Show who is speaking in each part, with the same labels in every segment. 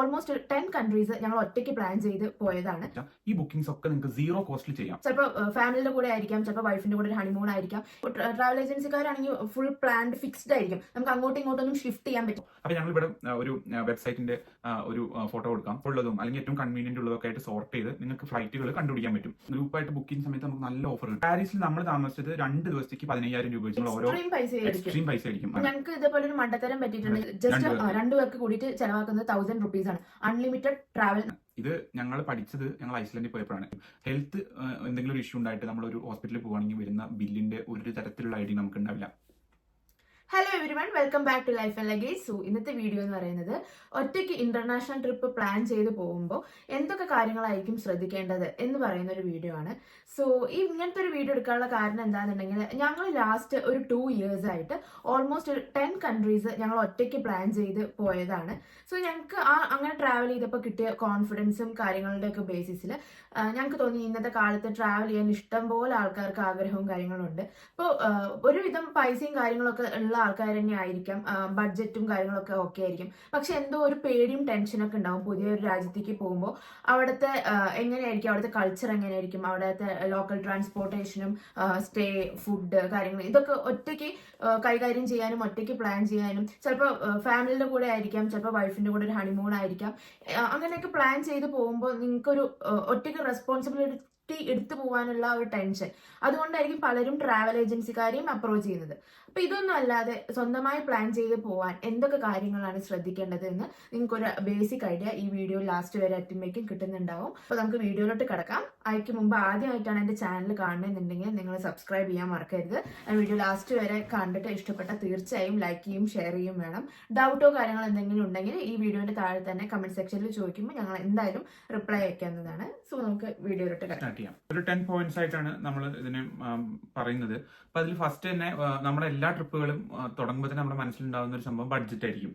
Speaker 1: Almost 10 countries ഞങ്ങൾ ഒറ്റയ്ക്ക് plan ചെയ്ത് പോയതാണ്.
Speaker 2: ഈ ബുക്കിംഗ്സ് ഒക്കെ നിങ്ങൾക്ക് സീറോ കോസ്റ്റിൽ ചെയ്യാം.
Speaker 1: ചിലപ്പോൾ ഫാമിലിയുടെ കൂടെ ആയിരിക്കാം, ചിലപ്പോൾ വൈഫിന്റെ കൂടെ ഒരു ഹണിമൂൺ ആയിരിക്കാം. ട്രാവൽ ഏജൻസിക്കാരാണെങ്കിൽ ഫുൾ പ്ലാൻഡ് ഫിക്സ്ഡ് ആയിരിക്കും, നമുക്ക് അങ്ങോട്ടും ഇങ്ങോട്ടൊന്നും ഷിഫ്റ്റ് ചെയ്യാൻ പറ്റും.
Speaker 2: അപ്പൊ ഞങ്ങൾ ഇവിടെ ഒരു വെബ്സൈറ്റിന്റെ ഒരു ഫോട്ടോ കൊടുക്കാം, ഉള്ളതും അല്ലെങ്കിൽ ഏറ്റവും കൺവീനിയന്റ് ഉള്ളതൊക്കെ ആയിട്ട് സോർട്ട് ചെയ്ത് നിങ്ങൾക്ക് ഫ്ലൈറ്റുകൾ കണ്ടുപിടിക്കാൻ പറ്റും. ഗ്രൂപ്പായിട്ട് ബുക്കിംഗ് സമയത്ത് നമുക്ക് നല്ല ഓഫർ ഉണ്ട്. പാരീസിൽ നമ്മൾ താമസിച്ചത് 2 ദിവസത്തേക്ക് 15,000 രൂപ വെച്ച് ഓരോ എക്സ്ട്രീം പൈസ ആയിരിക്കും.
Speaker 1: ഞങ്ങൾക്ക് ഇതേപോലെ ഒരു മണ്ടത്തരം പറ്റിയിട്ടുണ്ട്. ജസ്റ്റ് 2 പേർക്ക് കൂടിയിട്ട് ചെലവാക്കുന്നത് 1000 റുപ്പീസ് ആണ്, അൺലിമിറ്റഡ് ട്രാവൽ.
Speaker 2: ഇത് ഞങ്ങൾ പഠിച്ചത് ഞങ്ങൾ ഐസ്ലാൻഡിൽ പോയപ്പോഴാണ്. ഹെൽത്ത് എന്തെങ്കിലും ഒരു ഇഷ്യൂ ഉണ്ടായിട്ട് നമ്മളൊരു ഹോസ്പിറ്റലിൽ പോകുകയാണെങ്കിൽ വരുന്ന ബില്ലിന്റെ ഒരു തരത്തിലുള്ള ഐഡിയ നമുക്ക് ഉണ്ടാവില്ല.
Speaker 1: Hello everyone, welcome back to life and luggage. So ഇന്നത്തെ വീഡിയോ എന്ന് പറയുന്നത് ഒറ്റയ്ക്ക് ഇന്റർനാഷണൽ ട്രിപ്പ് പ്ലാൻ ചെയ്ത് പോകുമ്പോൾ എന്തൊക്കെ കാര്യങ്ങളായിരിക്കും ശ്രദ്ധിക്കേണ്ടത് എന്ന് പറയുന്ന ഒരു വീഡിയോ ആണ്. സോ ഈ ഇങ്ങനത്തെ ഒരു വീഡിയോ എടുക്കാനുള്ള കാരണം എന്താണെന്നുണ്ടെങ്കിൽ ഞങ്ങൾ ലാസ്റ്റ് ഒരു 2 years ആയിട്ട് ഓൾമോസ്റ്റ് 10 കൺട്രീസ് ഞങ്ങൾ ഒറ്റയ്ക്ക് പ്ലാൻ ചെയ്ത് പോയതാണ്. സോ ഞങ്ങൾക്ക് അങ്ങനെ ട്രാവൽ ചെയ്തപ്പോൾ കിട്ടിയ കോൺഫിഡൻസും കാര്യങ്ങളുടെ ഒക്കെ ബേസിസിൽ ഞങ്ങൾക്ക് തോന്നി ഇന്നത്തെ കാലത്ത് ട്രാവൽ ചെയ്യാൻ ഇഷ്ടം പോലെ ആൾക്കാർക്ക് ആഗ്രഹവും കാര്യങ്ങളും ഉണ്ട്. അപ്പോൾ ഒരുവിധം പൈസയും കാര്യങ്ങളൊക്കെ ഉള്ള ആൾക്കാർ തന്നെ ആയിരിക്കാം, ബഡ്ജറ്റും കാര്യങ്ങളൊക്കെ ഓക്കെ ആയിരിക്കും. പക്ഷെ എന്തോ ഒരു പേടിയും ടെൻഷനൊക്കെ ഉണ്ടാവും പുതിയൊരു രാജ്യത്തേക്ക് പോകുമ്പോൾ. അവിടുത്തെ എങ്ങനെയായിരിക്കും, അവിടുത്തെ കൾച്ചർ എങ്ങനെയായിരിക്കും, അവിടുത്തെ ലോക്കൽ ട്രാൻസ്പോർട്ടേഷനും സ്റ്റേ, ഫുഡ് കാര്യങ്ങൾ ഇതൊക്കെ ഒറ്റയ്ക്ക് കൈകാര്യം ചെയ്യാനും ഒറ്റയ്ക്ക് പ്ലാൻ ചെയ്യാനും, ചിലപ്പോൾ ഫാമിലിയുടെ കൂടെ ആയിരിക്കാം, ചിലപ്പോൾ വൈഫിന്റെ കൂടെ ഒരു ഹണിമൂൺ ആയിരിക്കാം. അങ്ങനെയൊക്കെ പ്ലാൻ ചെയ്ത് പോകുമ്പോൾ നിങ്ങൾക്കൊരു ഒറ്റയ്ക്ക് റെസ്പോൺസിബിലിറ്റി എടുത്തു പോകാനുള്ള ഒരു ടെൻഷൻ, അതുകൊണ്ടായിരിക്കും പലരും ട്രാവൽ ഏജൻസിക്കാരെയും അപ്രോച്ച് ചെയ്യുന്നത്. അപ്പൊ ഇതൊന്നും അല്ലാതെ സ്വന്തമായി പ്ലാൻ ചെയ്ത് പോകാൻ എന്തൊക്കെ കാര്യങ്ങളാണ് ശ്രദ്ധിക്കേണ്ടത് എന്ന് നിങ്ങൾക്കൊരു ബേസിക് ഐഡിയ ഈ വീഡിയോ ലാസ്റ്റ് വരെ എത്തുമ്പോഴേക്കും കിട്ടുന്നുണ്ടാവും. അപ്പൊ നമുക്ക് വീഡിയോയിലോട്ട് കിടക്കാം. അതിന് മുമ്പ് ആദ്യമായിട്ടാണ് എന്റെ ചാനൽ കാണുന്നുണ്ടെങ്കിൽ നിങ്ങൾ സബ്സ്ക്രൈബ് ചെയ്യാൻ മറക്കരുത്. വീഡിയോ ലാസ്റ്റ് വരെ കണ്ടിട്ട് ഇഷ്ടപ്പെട്ട തീർച്ചയായും ലൈക്ക് ചെയ്യും, ഷെയർ ചെയ്യും വേണം. ഡൗട്ടോ കാര്യങ്ങൾ എന്തെങ്കിലും ഉണ്ടെങ്കിൽ ഈ വീഡിയോന്റെ താഴെ തന്നെ കമന്റ് സെക്ഷനിൽ ചോദിക്കുമ്പോൾ ഞങ്ങൾ എന്തായാലും റിപ്ലൈ അയക്കാവുന്നതാണ്. സോ നമുക്ക് വീഡിയോയിലോട്ട് കിടക്കാം.
Speaker 2: ഒരു 10 പോയിന്റ്സ് ആയിട്ടാണ് നമ്മൾ ഇതിനെ പറയുന്നത്. അപ്പൊ അതിൽ ഫസ്റ്റ് തന്നെ നമ്മുടെ എല്ലാ ട്രിപ്പുകളും തുടങ്ങുമ്പോൾ തന്നെ നമ്മുടെ മനസ്സിലുണ്ടാകുന്ന ഒരു സംഭവം ബഡ്ജറ്റ് ആയിരിക്കും.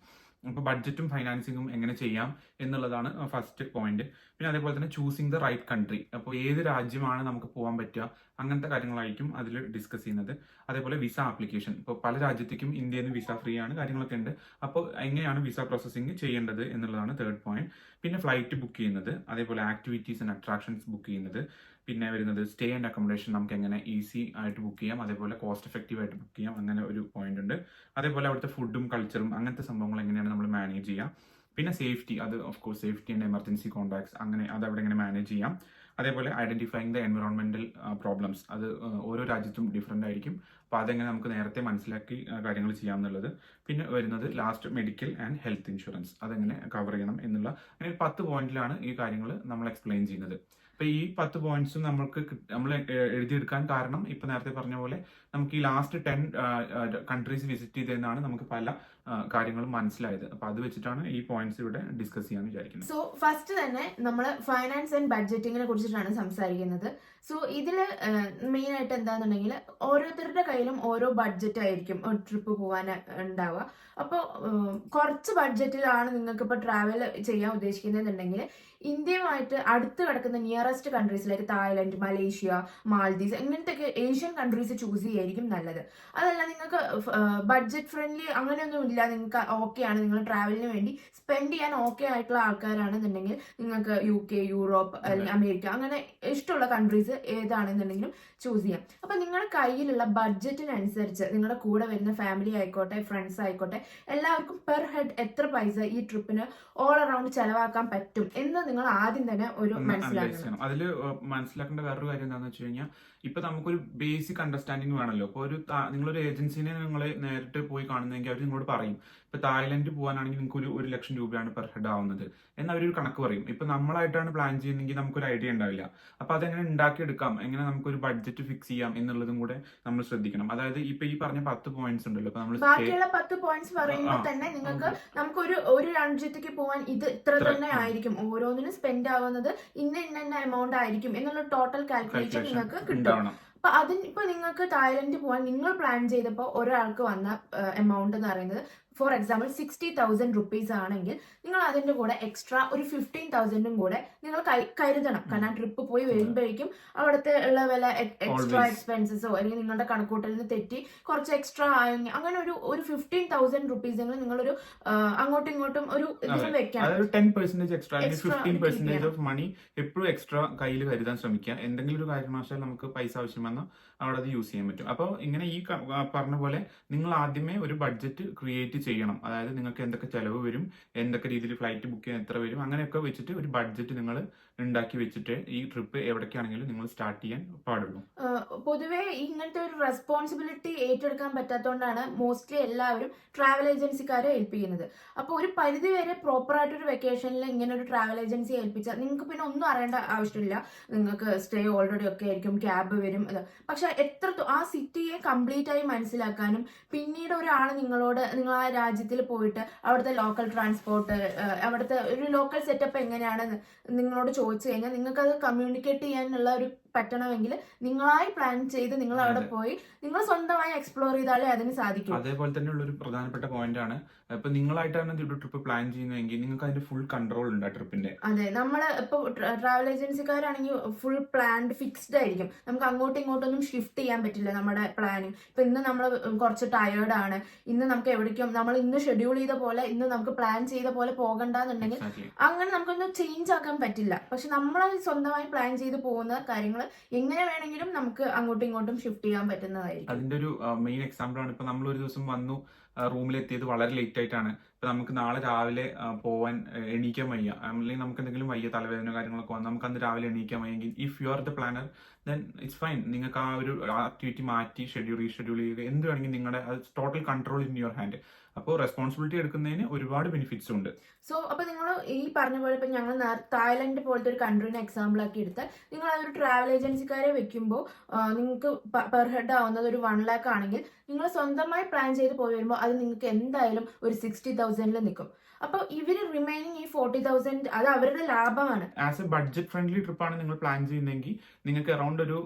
Speaker 2: അപ്പൊ ബഡ്ജറ്റും ഫൈനാൻസിങ്ങും എങ്ങനെ ചെയ്യാം എന്നുള്ളതാണ് ഫസ്റ്റ് പോയിന്റ്. പിന്നെ അതേപോലെ തന്നെ ചൂസിങ് ദ റൈറ്റ് കൺട്രി. അപ്പോൾ ഏത് രാജ്യമാണ് നമുക്ക് പോകാൻ പറ്റുക, അങ്ങനത്തെ കാര്യങ്ങളായിരിക്കും അതിൽ ഡിസ്കസ് ചെയ്യുന്നത്. അതേപോലെ വിസ ആപ്ലിക്കേഷൻ. ഇപ്പോൾ പല രാജ്യത്തേക്കും ഇന്ത്യയിൽ നിന്ന് വിസ ഫ്രീ ആണ്, കാര്യങ്ങളൊക്കെ ഉണ്ട്. അപ്പോൾ എങ്ങനെയാണ് വിസ പ്രോസസ്സിങ് ചെയ്യേണ്ടത് എന്നുള്ളതാണ് തേർഡ് പോയിന്റ്. പിന്നെ ഫ്ലൈറ്റ് ബുക്ക് ചെയ്യുന്നത്, അതേപോലെ ആക്ടിവിറ്റീസ് ആൻഡ് അട്രാക്ഷൻസ് ബുക്ക് ചെയ്യുന്നത്, പിന്നെ വരുന്നത് സ്റ്റേ ആൻഡ് അക്കോമഡേഷൻ നമുക്ക് എങ്ങനെ ഈസി ആയിട്ട് ബുക്ക് ചെയ്യാം, അതേപോലെ കോസ്റ്റ് എഫക്റ്റീവ് ആയിട്ട് ബുക്ക് ചെയ്യാം, അങ്ങനെ ഒരു പോയിന്റ് ഉണ്ട്. അതേപോലെ അവിടുത്തെ ഫുഡും കൾച്ചറും അങ്ങനത്തെ സംഭവങ്ങൾ എങ്ങനെയാണ് നമ്മൾ മാനേജ് ചെയ്യാം. പിന്നെ സേഫ്റ്റി, അത് of course safety and emergency contacts, അങ്ങനെ അത് അവിടെ എങ്ങനെ മാനേജ് ചെയ്യാം. അതേപോലെ ഐഡന്റിഫൈങ് ദ എൻവറോൺമെന്റൽ പ്രോബ്ലംസ്, അത് ഓരോ രാജ്യത്തും ഡിഫറെന്റ് ആയിരിക്കും. അപ്പോൾ അതെങ്ങനെ നമുക്ക് നേരത്തെ മനസ്സിലാക്കി കാര്യങ്ങൾ ചെയ്യാം എന്നുള്ളത്. പിന്നെ വരുന്നത് last medical and health insurance, അതെങ്ങനെ കവർ ചെയ്യണം എന്നുള്ള അങ്ങനെ 10 പോയിന്റിലാണ് ഈ കാര്യങ്ങൾ നമ്മൾ എക്സ്പ്ലെയിൻ ചെയ്യുന്നത്. അപ്പൊ ഈ 10 പോയിന്റ്സും നമ്മൾ എഴുതിയെടുക്കാൻ കാരണം ഇപ്പൊ നേരത്തെ പറഞ്ഞ പോലെ നമുക്ക് ഈ ലാസ്റ്റ് 10 കൺട്രീസ് വിസിറ്റ് ചെയ്തതെന്നാണ് നമുക്ക് പല കാര്യങ്ങളും മനസ്സിലായത്. അപ്പൊ അത് വെച്ചിട്ടാണ് ഈ പോയിന്റ്സ് ഇവിടെ ഡിസ്കസ് ചെയ്യാൻ വിചാരിക്കുന്നത്.
Speaker 1: സോ ഫസ്റ്റ് തന്നെ നമ്മൾ ഫൈനാൻസ് ആൻഡ് ബഡ്ജറ്റിങ്ങിനെ കുറിച്ചിട്ടാണ് സംസാരിക്കുന്നത്. സോ ഇതില് മെയിൻ ആയിട്ട് എന്താണെന്നുണ്ടെങ്കിൽ ഓരോരുത്തരുടെ കയ്യിലും ഓരോ ബഡ്ജറ്റ് ആയിരിക്കും ഒരു ട്രിപ്പ് പോകാൻ ഉണ്ടാവുക. അപ്പോൾ കുറച്ച് ബഡ്ജറ്റിലാണ് നിങ്ങൾക്ക് ഇപ്പോൾ ട്രാവൽ ചെയ്യാൻ ഉദ്ദേശിക്കുന്നതെന്നുണ്ടെങ്കിൽ ഇന്ത്യയുമായിട്ട് അടുത്ത് കിടക്കുന്ന നിയറസ്റ്റ് കൺട്രീസിലേക്ക് തായ്ലൻഡ്, മലേഷ്യ, മാൽദീവ്സ് ഇങ്ങനത്തെ ഏഷ്യൻ കൺട്രീസ് ചൂസ് ചെയ്യായിരിക്കും നല്ലത്. അതല്ല നിങ്ങൾക്ക് ബഡ്ജറ്റ് ഫ്രണ്ട്ലി അങ്ങനെയൊന്നും ഇല്ല, നിങ്ങൾക്ക് ഓക്കെയാണ്, നിങ്ങൾ ട്രാവലിന് വേണ്ടി സ്പെൻഡ് ചെയ്യാൻ ഓക്കെ ആയിട്ടുള്ള ആൾക്കാരാണെന്നുണ്ടെങ്കിൽ നിങ്ങൾക്ക് UK, യൂറോപ്പ് അല്ലെങ്കിൽ അമേരിക്ക അങ്ങനെ ഇഷ്ടമുള്ള കൺട്രീസ് ഏതാണെന്നുണ്ടെങ്കിലും ചൂസ് ചെയ്യാം. അപ്പൊ നിങ്ങളുടെ കയ്യിലുള്ള ബഡ്ജറ്റിനനുസരിച്ച് നിങ്ങളുടെ കൂടെ വരുന്ന ഫാമിലി ആയിക്കോട്ടെ, ഫ്രണ്ട്സ് ആയിക്കോട്ടെ, എല്ലാവർക്കും പെർ ഹെഡ് എത്ര പൈസ ഈ ട്രിപ്പിന് ഓൾ അറൌണ്ട് ചെലവാക്കാൻ പറ്റും എന്ന് നിങ്ങൾ ആദ്യം തന്നെ ഒരു മനസ്സിലാക്കണം.
Speaker 2: അതിൽ മനസ്സിലാക്കേണ്ട വേറൊരു കാര്യം എന്താണെന്ന് വെച്ച് കഴിഞ്ഞാൽ ഇപ്പൊ നമുക്കൊരു ബേസിക് അണ്ടർസ്റ്റാൻഡിങ് വേണമല്ലോ. ഇപ്പൊ നിങ്ങളൊരു ഏജൻസിനെ നിങ്ങൾ നേരിട്ട് പോയി കാണുന്നെങ്കിൽ അവർ നിങ്ങളോട് പറയും ഇപ്പൊ തായ്ലൻഡ് പോകാനാണെങ്കിൽ നിങ്ങൾക്ക് ഒരു 1 ലക്ഷം രൂപയാണ് പെർ ഹെഡ് ആവുന്നത് എന്ന് അവരൊരു കണക്ക് പറയും. ഇപ്പൊ നമ്മളായിട്ടാണ് പ്ലാൻ ചെയ്യുന്നതെങ്കിൽ നമുക്കൊരു ഐഡിയ ഉണ്ടാവില്ല. അപ്പൊ അതെങ്ങനെ ഉണ്ടാക്കിയെടുക്കാം, എങ്ങനെ നമുക്കൊരു ബഡ്ജറ്റ് ഫിക്സ് ചെയ്യാം എന്നുള്ളതും കൂടെ നമ്മൾ ശ്രദ്ധിക്കണം. അതായത് ഇപ്പൊ ഈ പറഞ്ഞ 10 പോയിന്റ്സ് ഉണ്ടല്ലോ, ഇപ്പൊ നമ്മൾ
Speaker 1: ബാക്കിയുള്ള 10 പോയിന്റ്സ് പറയുമ്പോൾ തന്നെ നിങ്ങൾക്ക് ഒരു രാജ്യത്തേക്ക് പോകാൻ ഇത് ഇത്ര തന്നെ ആയിരിക്കും, ഓരോന്നിനും സ്പെൻഡ് ആവുന്നത് ഇന്ന എമൗണ്ട് ആയിരിക്കും എന്നുള്ള ടോട്ടൽ കാൽക്കുലേഷൻ നിങ്ങൾക്ക് കിട്ടും. അപ്പൊ നിങ്ങൾക്ക് തായ്ലൻഡ് പോകാൻ നിങ്ങൾ പ്ലാൻ ചെയ്തപ്പോൾ ഒരാൾക്ക് വന്ന എമൗണ്ട് എന്ന് പറയുന്നത് ഫോർ എക്സാമ്പിൾ 60,000 റുപ്പീസ് ആണെങ്കിൽ നിങ്ങൾ അതിന്റെ കൂടെ എക്സ്ട്രാ ഒരു 15,000 കൂടെ നിങ്ങൾ കരുതണം. കാരണം ട്രിപ്പ് പോയി വരുമ്പോഴേക്കും അവിടുത്തെ ഉള്ള വില എക്സ്ട്രാ എക്സ്പെൻസസോ അല്ലെങ്കിൽ നിങ്ങളുടെ കണക്കൂട്ടലിൽ നിന്ന് തെറ്റി കുറച്ച് എക്സ്ട്രാ ആയെങ്കിൽ അങ്ങനെ ഒരു 15,000 റുപ്പീസ് നിങ്ങളൊരു അങ്ങോട്ടും ഇങ്ങോട്ടും ഒരു ഇതിൽ വെക്കണം.
Speaker 2: 10% എക്സ്ട്രാ അല്ലെങ്കിൽ 15% ഓഫ് മണി എപ്പോഴും എക്സ്ട്രാ കയ്യിൽ കരുതാൻ ശ്രമിക്കുക. എന്തെങ്കിലും ഒരു കാരണവശാൽ നമുക്ക് പൈസ ആവശ്യം വന്നാൽ അവിടെ അത് യൂസ് ചെയ്യാൻ പറ്റും. അപ്പോൾ ഇങ്ങനെ ഈ പറഞ്ഞ പോലെ നിങ്ങൾ ആദ്യമേ ഒരു ബഡ്ജറ്റ് ക്രിയേറ്റ് ചെയ്യണം. അതായത് നിങ്ങൾക്ക് എന്തൊക്കെ ചെലവ് വരും, എന്തൊക്കെ രീതിയിൽ ഫ്ലൈറ്റ് ബുക്ക് ചെയ്യാൻ എത്ര വരും, അങ്ങനെയൊക്കെ വെച്ചിട്ട് ഒരു ബഡ്ജറ്റ് നിങ്ങൾ ഉണ്ടാക്കി വെച്ചിട്ട് ഈ ട്രിപ്പ് എവിടേക്കാണെങ്കിലും നിങ്ങൾ സ്റ്റാർട്ട് ചെയ്യാൻ പാടുള്ളൂ.
Speaker 1: പൊതുവെ ഇങ്ങനത്തെ ഒരു റെസ്പോൺസിബിലിറ്റി ഏറ്റെടുക്കാൻ പറ്റാത്തതുകൊണ്ടാണ് മോസ്റ്റ്ലി എല്ലാവരും ട്രാവൽ ഏജൻസിക്കാരെ ഏൽപ്പിക്കുന്നത്. അപ്പോൾ ഒരു പരിധി വരെ പ്രോപ്പർ ആയിട്ടൊരു വെക്കേഷനിൽ ഇങ്ങനെ ഒരു ട്രാവൽ ഏജൻസി ഏൽപ്പിച്ചാൽ നിങ്ങൾക്ക് പിന്നെ ഒന്നും അറിയേണ്ട ആവശ്യമില്ല. നിങ്ങൾക്ക് സ്റ്റേ ഓൾറെഡി ഒക്കെ ആയിരിക്കും, ക്യാബ് വരും. പക്ഷെ ആ സിറ്റിയെ കംപ്ലീറ്റ് ആയി മനസ്സിലാക്കാനും പിന്നീട് ഒരാൾ നിങ്ങൾ ആ രാജ്യത്തിൽ പോയിട്ട് അവിടുത്തെ ലോക്കൽ ട്രാൻസ്പോർട്ട്, അവിടുത്തെ ഒരു ലോക്കൽ സെറ്റപ്പ് എങ്ങനെയാണെന്ന് നിങ്ങളോട് ചോദിച്ചു കഴിഞ്ഞാൽ നിങ്ങൾക്ക് അത് കമ്മ്യൂണിക്കേറ്റ് ചെയ്യാനുള്ള ഒരു പറ്റണമെങ്കിൽ നിങ്ങളായി പ്ലാൻ ചെയ്ത് നിങ്ങൾ അവിടെ പോയി നിങ്ങൾ സ്വന്തമായി എക്സ്പ്ലോർ ചെയ്താലേ അതിന് സാധിക്കും.
Speaker 2: അതേപോലെ തന്നെ ഉള്ള ഒരു പ്രധാനപ്പെട്ട പോയിന്റ് ആണ്, ഇപ്പൊ നിങ്ങളായിട്ടാണ് ഒരു ട്രിപ്പ് പ്ലാൻ ചെയ്യുന്നതെങ്കിൽ നിങ്ങൾക്ക് അതിന്റെ ഫുൾ കൺട്രോൾ ഉണ്ട് ആ ട്രിപ്പിന്റെ.
Speaker 1: അതെ, നമ്മള് ഇപ്പൊ ട്രാവൽ ഏജൻസിക്കാരാണെങ്കിൽ ഫുൾ പ്ലാൻഡ് ഫിക്സ്ഡ് ആയിരിക്കും. നമുക്ക് അങ്ങോട്ടും ഇങ്ങോട്ടൊന്നും ഷിഫ്റ്റ് ചെയ്യാൻ പറ്റില്ല നമ്മുടെ പ്ലാനിങ്. ഇപ്പൊ ഇന്ന് നമ്മൾ കുറച്ച് ടയേർഡ് ആണ്, ഇന്ന് നമുക്ക് എവിടേക്കും നമ്മൾ ഇന്ന് ഷെഡ്യൂൾ ചെയ്ത പോലെ ഇന്ന് നമുക്ക് പ്ലാൻ ചെയ്ത പോലെ പോകണ്ടെന്നുണ്ടെങ്കിൽ അങ്ങനെ നമുക്കൊന്നും ചേഞ്ച് ആക്കാൻ പറ്റില്ല. പക്ഷെ നമ്മൾ സ്വന്തമായി പ്ലാൻ ചെയ്ത് പോകുന്ന കാര്യങ്ങൾ എങ്ങനെ വേണമെങ്കിലും നമുക്ക് അങ്ങോട്ടും ഇങ്ങോട്ടും ഷിഫ്റ്റ് ചെയ്യാൻ പറ്റുന്നതായിരിക്കും.
Speaker 2: അതിന്റെ ഒരു മെയിൻ എക്സാമ്പിൾ ആണ്, ഇപ്പൊ നമ്മൾ ഒരു ദിവസം വന്നു റൂമിലെത്തിയത് വളരെ ലേറ്റ് ആയിട്ടാണ്. ഇപ്പൊ നമുക്ക് നാളെ രാവിലെ പോവാൻ എണീക്കാൻ വയ്യ, അല്ലെങ്കിൽ നമുക്ക് എന്തെങ്കിലും വയ്യ, തലവേദന കാര്യങ്ങളൊക്കെ വന്നു, നമുക്ക് അന്ന് രാവിലെ എണീക്കാൻ വയ്യെങ്കിൽ if you are the planner then it's fine. നിങ്ങൾക്ക് ആ ഒരു ആക്ടിവിറ്റി മാറ്റി റീഷെഡ്യൂൾ ചെയ്യുക, എന്ത് വേണമെങ്കിൽ നിങ്ങളുടെ total control in your hand. അപ്പോൾ റെസ്പോൺസിബിലിറ്റി എടുക്കുന്നതിന് ഒരുപാട് ബെനിഫിറ്റ്സ് ഉണ്ട്.
Speaker 1: സോ അപ്പൊ നിങ്ങൾ ഈ പറഞ്ഞ പോലെ ഇപ്പൊ ഞങ്ങൾ തായ്ലൻഡ് പോലത്തെ ഒരു കൺട്രീനെ എക്സാമ്പിൾ ആക്കി എടുത്താൽ നിങ്ങൾ അതൊരു ട്രാവൽ ഏജൻസിക്കാരെ വെക്കുമ്പോൾ നിങ്ങൾക്ക് പെർ ഹെഡ് ആവുന്നത് ഒരു 1 lakh ആണെങ്കിൽ നിങ്ങൾ സ്വന്തമായി പ്ലാൻ ചെയ്ത് പോയി വരുമ്പോൾ അത് നിങ്ങൾക്ക് എന്തായാലും ഒരു 60,000 നിൽക്കും. അപ്പൊ ഇവര് റിമൈനിങ് ഈ 40,000 അത് അവരുടെ ലാഭമാണ്.
Speaker 2: ആസ് എ ബഡ്ജറ്റ് ഫ്രണ്ട്ലി ട്രിപ്പാണ് നിങ്ങൾ പ്ലാൻ ചെയ്യുന്നതെങ്കിൽ നിങ്ങൾക്ക് അറൌണ്ട് ഒരു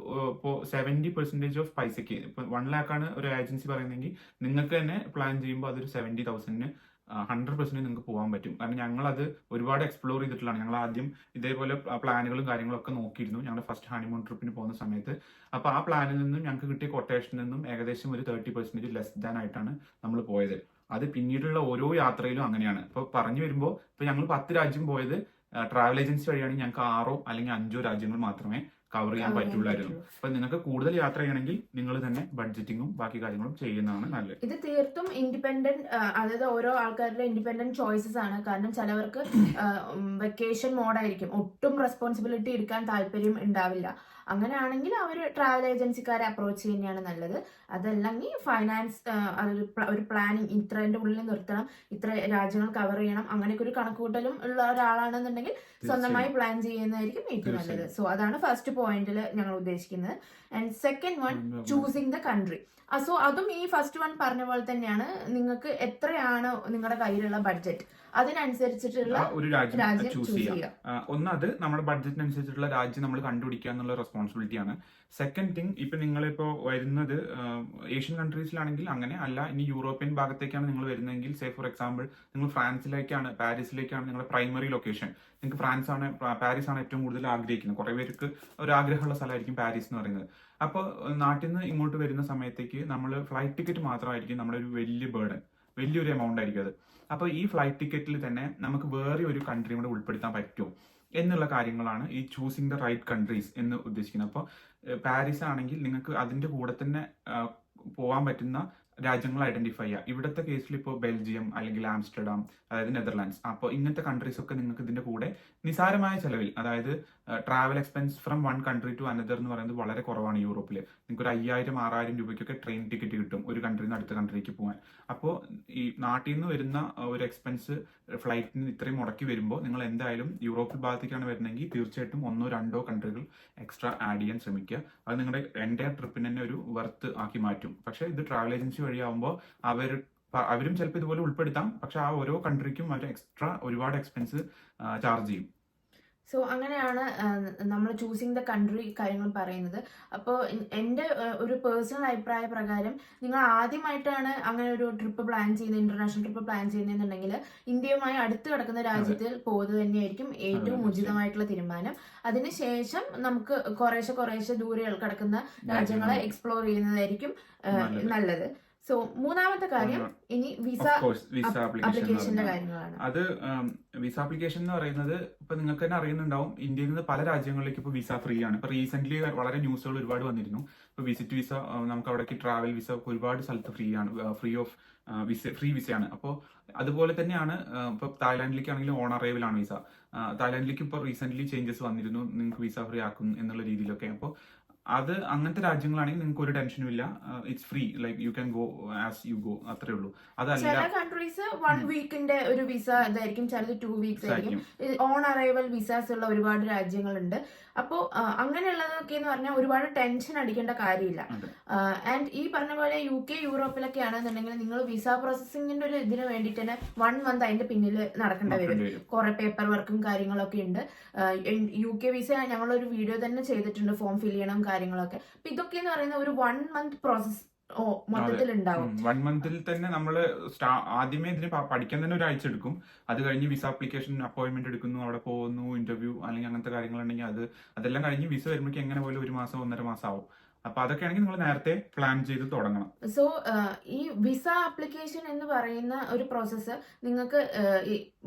Speaker 2: 70% ഓഫ് പൈസക്ക്, ഇപ്പൊ 1 lakh ആണ് ഒരു ഏജൻസി പറയുന്നെങ്കിൽ നിങ്ങൾക്ക് തന്നെ പ്ലാൻ ചെയ്യുമ്പോൾ അതൊരു 70,000 100% നിങ്ങൾക്ക് പോകാൻ പറ്റും. കാരണം ഞങ്ങളത് ഒരുപാട് എക്സ്പ്ലോർ ചെയ്തിട്ടുള്ളതാണ്. ഞങ്ങൾ ആദ്യം ഇതേപോലെ പ്ലാനുകളും കാര്യങ്ങളൊക്കെ നോക്കിയിരുന്നു ഞങ്ങളുടെ ഫസ്റ്റ് ഹണിമൂൺ ട്രിപ്പിന് പോകുന്ന സമയത്ത്. അപ്പോൾ ആ പ്ലാനിൽ നിന്നും ഞങ്ങൾക്ക് കിട്ടിയ കൊട്ടേഷനിൽ നിന്നും ഏകദേശം ഒരു 30% ലെസ് ദാൻ ആയിട്ടാണ് നമ്മൾ പോയത്. അത് പിന്നീടുള്ള ഓരോ യാത്രയിലും അങ്ങനെയാണ്. ഇപ്പോൾ പറഞ്ഞു വരുമ്പോൾ ഇപ്പോൾ ഞങ്ങൾ 10 രാജ്യം പോയത് ട്രാവൽ ഏജൻസി വഴിയാണെങ്കിൽ ഞങ്ങൾക്ക് 6 അല്ലെങ്കിൽ 5 രാജ്യങ്ങൾ മാത്രമേ കവർ ചെയ്യാൻ പറ്റുള്ളായിരുന്നു. അപ്പൊ നിങ്ങൾക്ക് കൂടുതൽ യാത്ര ചെയ്യണമെങ്കിൽ നിങ്ങൾ തന്നെ ബഡ്ജറ്റിങ്ങും ബാക്കി കാര്യങ്ങളും ചെയ്യുന്നതാണ് നല്ലത്.
Speaker 1: ഇത് തീർത്തും ഇൻഡിപെൻഡന്റ്, അതായത് ഓരോ ആൾക്കാരുടെ ഇൻഡിപെൻഡന്റ് ചോയ്സസ് ആണ്. കാരണം ചിലവർക്ക് വെക്കേഷൻ മോഡായിരിക്കും, ഒട്ടും റെസ്പോൺസിബിലിറ്റി എടുക്കാൻ താല്പര്യം ഉണ്ടാവില്ല. അങ്ങനെയാണെങ്കിൽ അവർ ട്രാവൽ ഏജൻസിക്കാരെ അപ്രോച്ച് ചെയ്യുന്നതാണ് നല്ലത്. അതല്ലെങ്കിൽ ഫൈനാൻസ്, ഒരു പ്ലാനിങ് ഇത്രേന്റെ ഉള്ളിൽ നിർത്തണം, ഇത്ര രാജ്യങ്ങൾ കവർ ചെയ്യണം, അങ്ങനെയൊക്കെ ഒരു കണക്കുകൂട്ടലും ഉള്ള ഒരാളാണെന്നുണ്ടെങ്കിൽ സ്വന്തമായി പ്ലാൻ ചെയ്യുന്നതായിരിക്കും ഏറ്റവും നല്ലത്. സോ അതാണ് ഫസ്റ്റ് പോയിന്റിൽ ഞങ്ങൾ ഉദ്ദേശിക്കുന്നത്. And second one, choosing the country. So അതും ഈ ഫസ്റ്റ് വൺ പറഞ്ഞ പോലെ തന്നെയാണ്. നിങ്ങൾക്ക് എത്രയാണ് നിങ്ങളുടെ കയ്യിലുള്ള ബഡ്ജറ്റ്, അതിനനുസരിച്ചിട്ടുള്ള
Speaker 2: ഒരു രാജ്യം ചൂസ് ചെയ്യുക. ഒന്നത് നമ്മുടെ ബഡ്ജറ്റിനനുസരിച്ചിട്ടുള്ള രാജ്യം നമ്മൾ കണ്ടുപിടിക്കുക എന്നുള്ള റെസ്പോൺസിബിലിറ്റി ആണ്. സെക്കൻഡ് തിങ്, ഇപ്പൊ നിങ്ങളിപ്പോ വരുന്നത് ഏഷ്യൻ കൺട്രീസിലാണെങ്കിൽ അങ്ങനെ അല്ല, ഇനി യൂറോപ്യൻ ഭാഗത്തേക്കാണ് നിങ്ങൾ വരുന്നതെങ്കിൽ, സേ ഫോർ എക്സാമ്പിൾ നിങ്ങൾ ഫ്രാൻസിലേക്കാണ്, പാരീസിലേക്കാണ് നിങ്ങളുടെ പ്രൈമറി ലൊക്കേഷൻ, നിങ്ങൾക്ക് പാരീസ് ആണ് ഏറ്റവും കൂടുതൽ ആഗ്രഹിക്കുന്നത്. കുറെ പേർക്ക് ഒരു ആഗ്രഹമുള്ള സ്ഥലമായിരിക്കും പാരീസ് എന്ന് പറയുന്നത്. അപ്പോൾ നാട്ടിൽ നിന്ന് ഇങ്ങോട്ട് വരുന്ന സമയത്തേക്ക് നമ്മൾ ഫ്ലൈറ്റ് ടിക്കറ്റ് മാത്രമായിരിക്കും നമ്മുടെ ഒരു വലിയൊരു എമൗണ്ട് ആയിരിക്കും അത്. അപ്പോൾ ഈ ഫ്ലൈറ്റ് ടിക്കറ്റിൽ തന്നെ നമുക്ക് വേറെ ഒരു കൺട്രി കൂടെ ഉൾപ്പെടുത്താൻ പറ്റുമോ എന്നുള്ള കാര്യങ്ങളാണ് ഈ ചൂസിങ് ദ റൈറ്റ് കൺട്രീസ് എന്ന് ഉദ്ദേശിക്കുന്നത്. അപ്പോൾ പാരീസ് ആണെങ്കിൽ നിങ്ങൾക്ക് അതിന്റെ കൂടെ തന്നെ പോകാൻ പറ്റുന്ന രാജ്യങ്ങൾ ഐഡന്റിഫൈ ചെയ്യുക. ഇവിടുത്തെ കേസിൽ ഇപ്പോൾ ബെൽജിയം അല്ലെങ്കിൽ ആംസ്റ്റർഡാം, അതായത് നെതർലാൻഡ്സ്, അപ്പോൾ ഇങ്ങനത്തെ കൺട്രീസ് ഒക്കെ നിങ്ങൾക്ക് ഇതിന്റെ കൂടെ നിസാരമായ ചെലവിൽ, അതായത് travel expense from one country to another എന്ന് പറയുന്നത് വളരെ കുറവാണ് യൂറോപ്പിൽ. നിങ്ങൾക്ക് ഒരു 5,000-6,000 രൂപയ്ക്കൊക്കെ ട്രെയിൻ ടിക്കറ്റ് കിട്ടും ഒരു കൺട്രിയിൽ നിന്ന് അടുത്ത കൺട്രിക്ക് പോകാൻ. അപ്പോൾ ഈ നാട്ടിൽ നിന്ന് വരുന്ന ഒരു എക്സ്പെൻസ് ഫ്ലൈറ്റിന് ഇത്രയും മുടക്കി വരുമ്പോൾ നിങ്ങൾ എന്തായാലും യൂറോപ്പിൽ ഭാഗത്തേക്കാണ് വരുന്നതെങ്കിൽ തീർച്ചയായിട്ടും 1-2 കൺട്രികൾ എക്സ്ട്രാ ആഡ് ചെയ്യാൻ ശ്രമിക്കുക. അത് നിങ്ങളുടെ എൻ്റയർ ട്രിപ്പിന് തന്നെ ഒരു വർത്ത് ആക്കി മാറ്റും. പക്ഷേ ഇത് ട്രാവൽ ഏജൻസി വഴിയാവുമ്പോൾ അവരും ചിലപ്പോൾ ഇതുപോലെ ഉൾപ്പെടുത്താം, പക്ഷെ ആ ഓരോ കൺട്രിക്കും അവർ എക്സ്ട്രാ ഒരുപാട് എക്സ്പെൻസ് ചാർജ് ചെയ്യും.
Speaker 1: സോ അങ്ങനെയാണ് നമ്മൾ ചൂസിങ് ദ കൺട്രി കാര്യങ്ങൾ പറയുന്നത്. അപ്പോൾ എൻ്റെ ഒരു പേഴ്സണൽ അഭിപ്രായ പ്രകാരം നിങ്ങൾ ആദ്യമായിട്ടാണ് അങ്ങനെ ഒരു ട്രിപ്പ് പ്ലാൻ ചെയ്യുന്നത്, ഇന്റർനാഷണൽ ട്രിപ്പ് പ്ലാൻ ചെയ്യുന്നതെന്നുണ്ടെങ്കിൽ ഇന്ത്യയുമായി അടുത്ത് കിടക്കുന്ന രാജ്യത്തിൽ പോകുന്നത് തന്നെയായിരിക്കും ഏറ്റവും ഉചിതമായിട്ടുള്ള തീരുമാനം. അതിനുശേഷം നമുക്ക് കുറേശ്ശെ ദൂരെ കിടക്കുന്ന രാജ്യങ്ങളെ എക്സ്പ്ലോർ ചെയ്യുന്നതായിരിക്കും നല്ലത്. സോ മൂന്നാമത്തെ കാര്യം ഇനി വിസ ആപ്ലിക്കേഷന്റെ കാര്യങ്ങളാണ്.
Speaker 2: അത് വിസ ആപ്ലിക്കേഷൻ എന്ന് പറയുന്നത് ഇപ്പൊ നിങ്ങൾക്ക് തന്നെ അറിയുന്നുണ്ടാവും, ഇന്ത്യയിൽ നിന്ന് പല രാജ്യങ്ങളിലേക്ക് ഇപ്പൊ വിസ ഫ്രീ ആണ്. ഇപ്പൊ റീസെന്റ് വളരെ ന്യൂസുകൾ ഒരുപാട് വന്നിരുന്നു. ഇപ്പൊ വിസിറ്റ് വിസ, നമുക്ക് അവിടേക്ക് ട്രാവൽ വിസ ഒരുപാട് സ്ഥലത്ത് ഫ്രീ ആണ്, ഫ്രീ വിസയാണ്. അപ്പോൾ അതുപോലെ തന്നെയാണ് ഇപ്പൊ തായ്ലാന്റിലേക്കാണെങ്കിലും ഓൺ അറൈവൽ ആണ് വിസ. തായ്ലാന്റിലേക്ക് ഇപ്പൊ റീസെന്റ് ചേഞ്ചസ് വന്നിരുന്നു, നിങ്ങൾക്ക് വിസ ഫ്രീ ആക്കും എന്നുള്ള രീതിയിലൊക്കെ. അപ്പോൾ അത് അങ്ങനത്തെ രാജ്യങ്ങളാണെങ്കിൽ നിങ്ങൾക്ക് ഒരു ടെൻഷനും ഇല്ല, it's free, like you can go as you go, അത്രേ ഉള്ളൂ. അതല്ല
Speaker 1: ചില കൺട്രീസ് 1 വീക്കിന്റെ ഒരു വിസ ഇതായിരിക്കും, ചിലത് 2 വീക്സ് ആയിരിക്കും. ഓൺ അറൈവൽ വിസാസ് ഉള്ള ഒരുപാട് രാജ്യങ്ങളുണ്ട്. അപ്പോൾ അങ്ങനെയുള്ളതൊക്കെ എന്ന് പറഞ്ഞാൽ ഒരുപാട് ടെൻഷൻ അടിക്കേണ്ട കാര്യമില്ല. ആൻഡ് ഈ പറഞ്ഞ പോലെ UK യൂറോപ്പിലൊക്കെ ആണെന്നുണ്ടെങ്കിൽ നിങ്ങൾ വിസ പ്രോസസ്സിംഗിന്റെ ഒരു ഇതിന് വേണ്ടിയിട്ട് തന്നെ 1 മന്ത് അതിന്റെ പിന്നിൽ നടക്കേണ്ടി വരും. കുറെ പേപ്പർ വർക്കും കാര്യങ്ങളൊക്കെ ഉണ്ട്. UK വിസ ഞങ്ങളൊരു വീഡിയോ തന്നെ ചെയ്തിട്ടുണ്ട്, ഫോം ഫിൽ ചെയ്യണം കാര്യങ്ങളൊക്കെ. അപ്പൊ ഇതൊക്കെ എന്ന് പറയുന്ന ഒരു 1 മന്ത് പ്രോസസ് മൊത്തത്തിൽ ഉണ്ടാവും.
Speaker 2: 1 മന്തിൽ തന്നെ നമ്മള് ആദ്യമേ ഇതിന് പഠിക്കാൻ തന്നെ ഒരാഴ്ച എടുക്കും. അത് കഴിഞ്ഞ് വിസ ആപ്ലിക്കേഷൻ അപ്പോയിന്റ്മെന്റ് എടുക്കുന്നു, അവിടെ പോകുന്നു, ഇന്റർവ്യൂ അല്ലെങ്കിൽ അങ്ങനത്തെ കാര്യങ്ങളുണ്ടെങ്കിൽ അതെല്ലാം കഴിഞ്ഞ് വിസ വരുമ്പോഴേക്കും എങ്ങനെ പോലും 1 മാസം 1.5 മാസം ആവും. അപ്പൊ അതൊക്കെ ആണെങ്കിൽ നിങ്ങൾ നേരത്തെ പ്ലാൻ ചെയ്ത് തുടങ്ങണം.
Speaker 1: സോ ഈ വിസ ആപ്ലിക്കേഷൻ എന്ന് പറയുന്ന ഒരു പ്രോസസ്സ് നിങ്ങൾക്ക്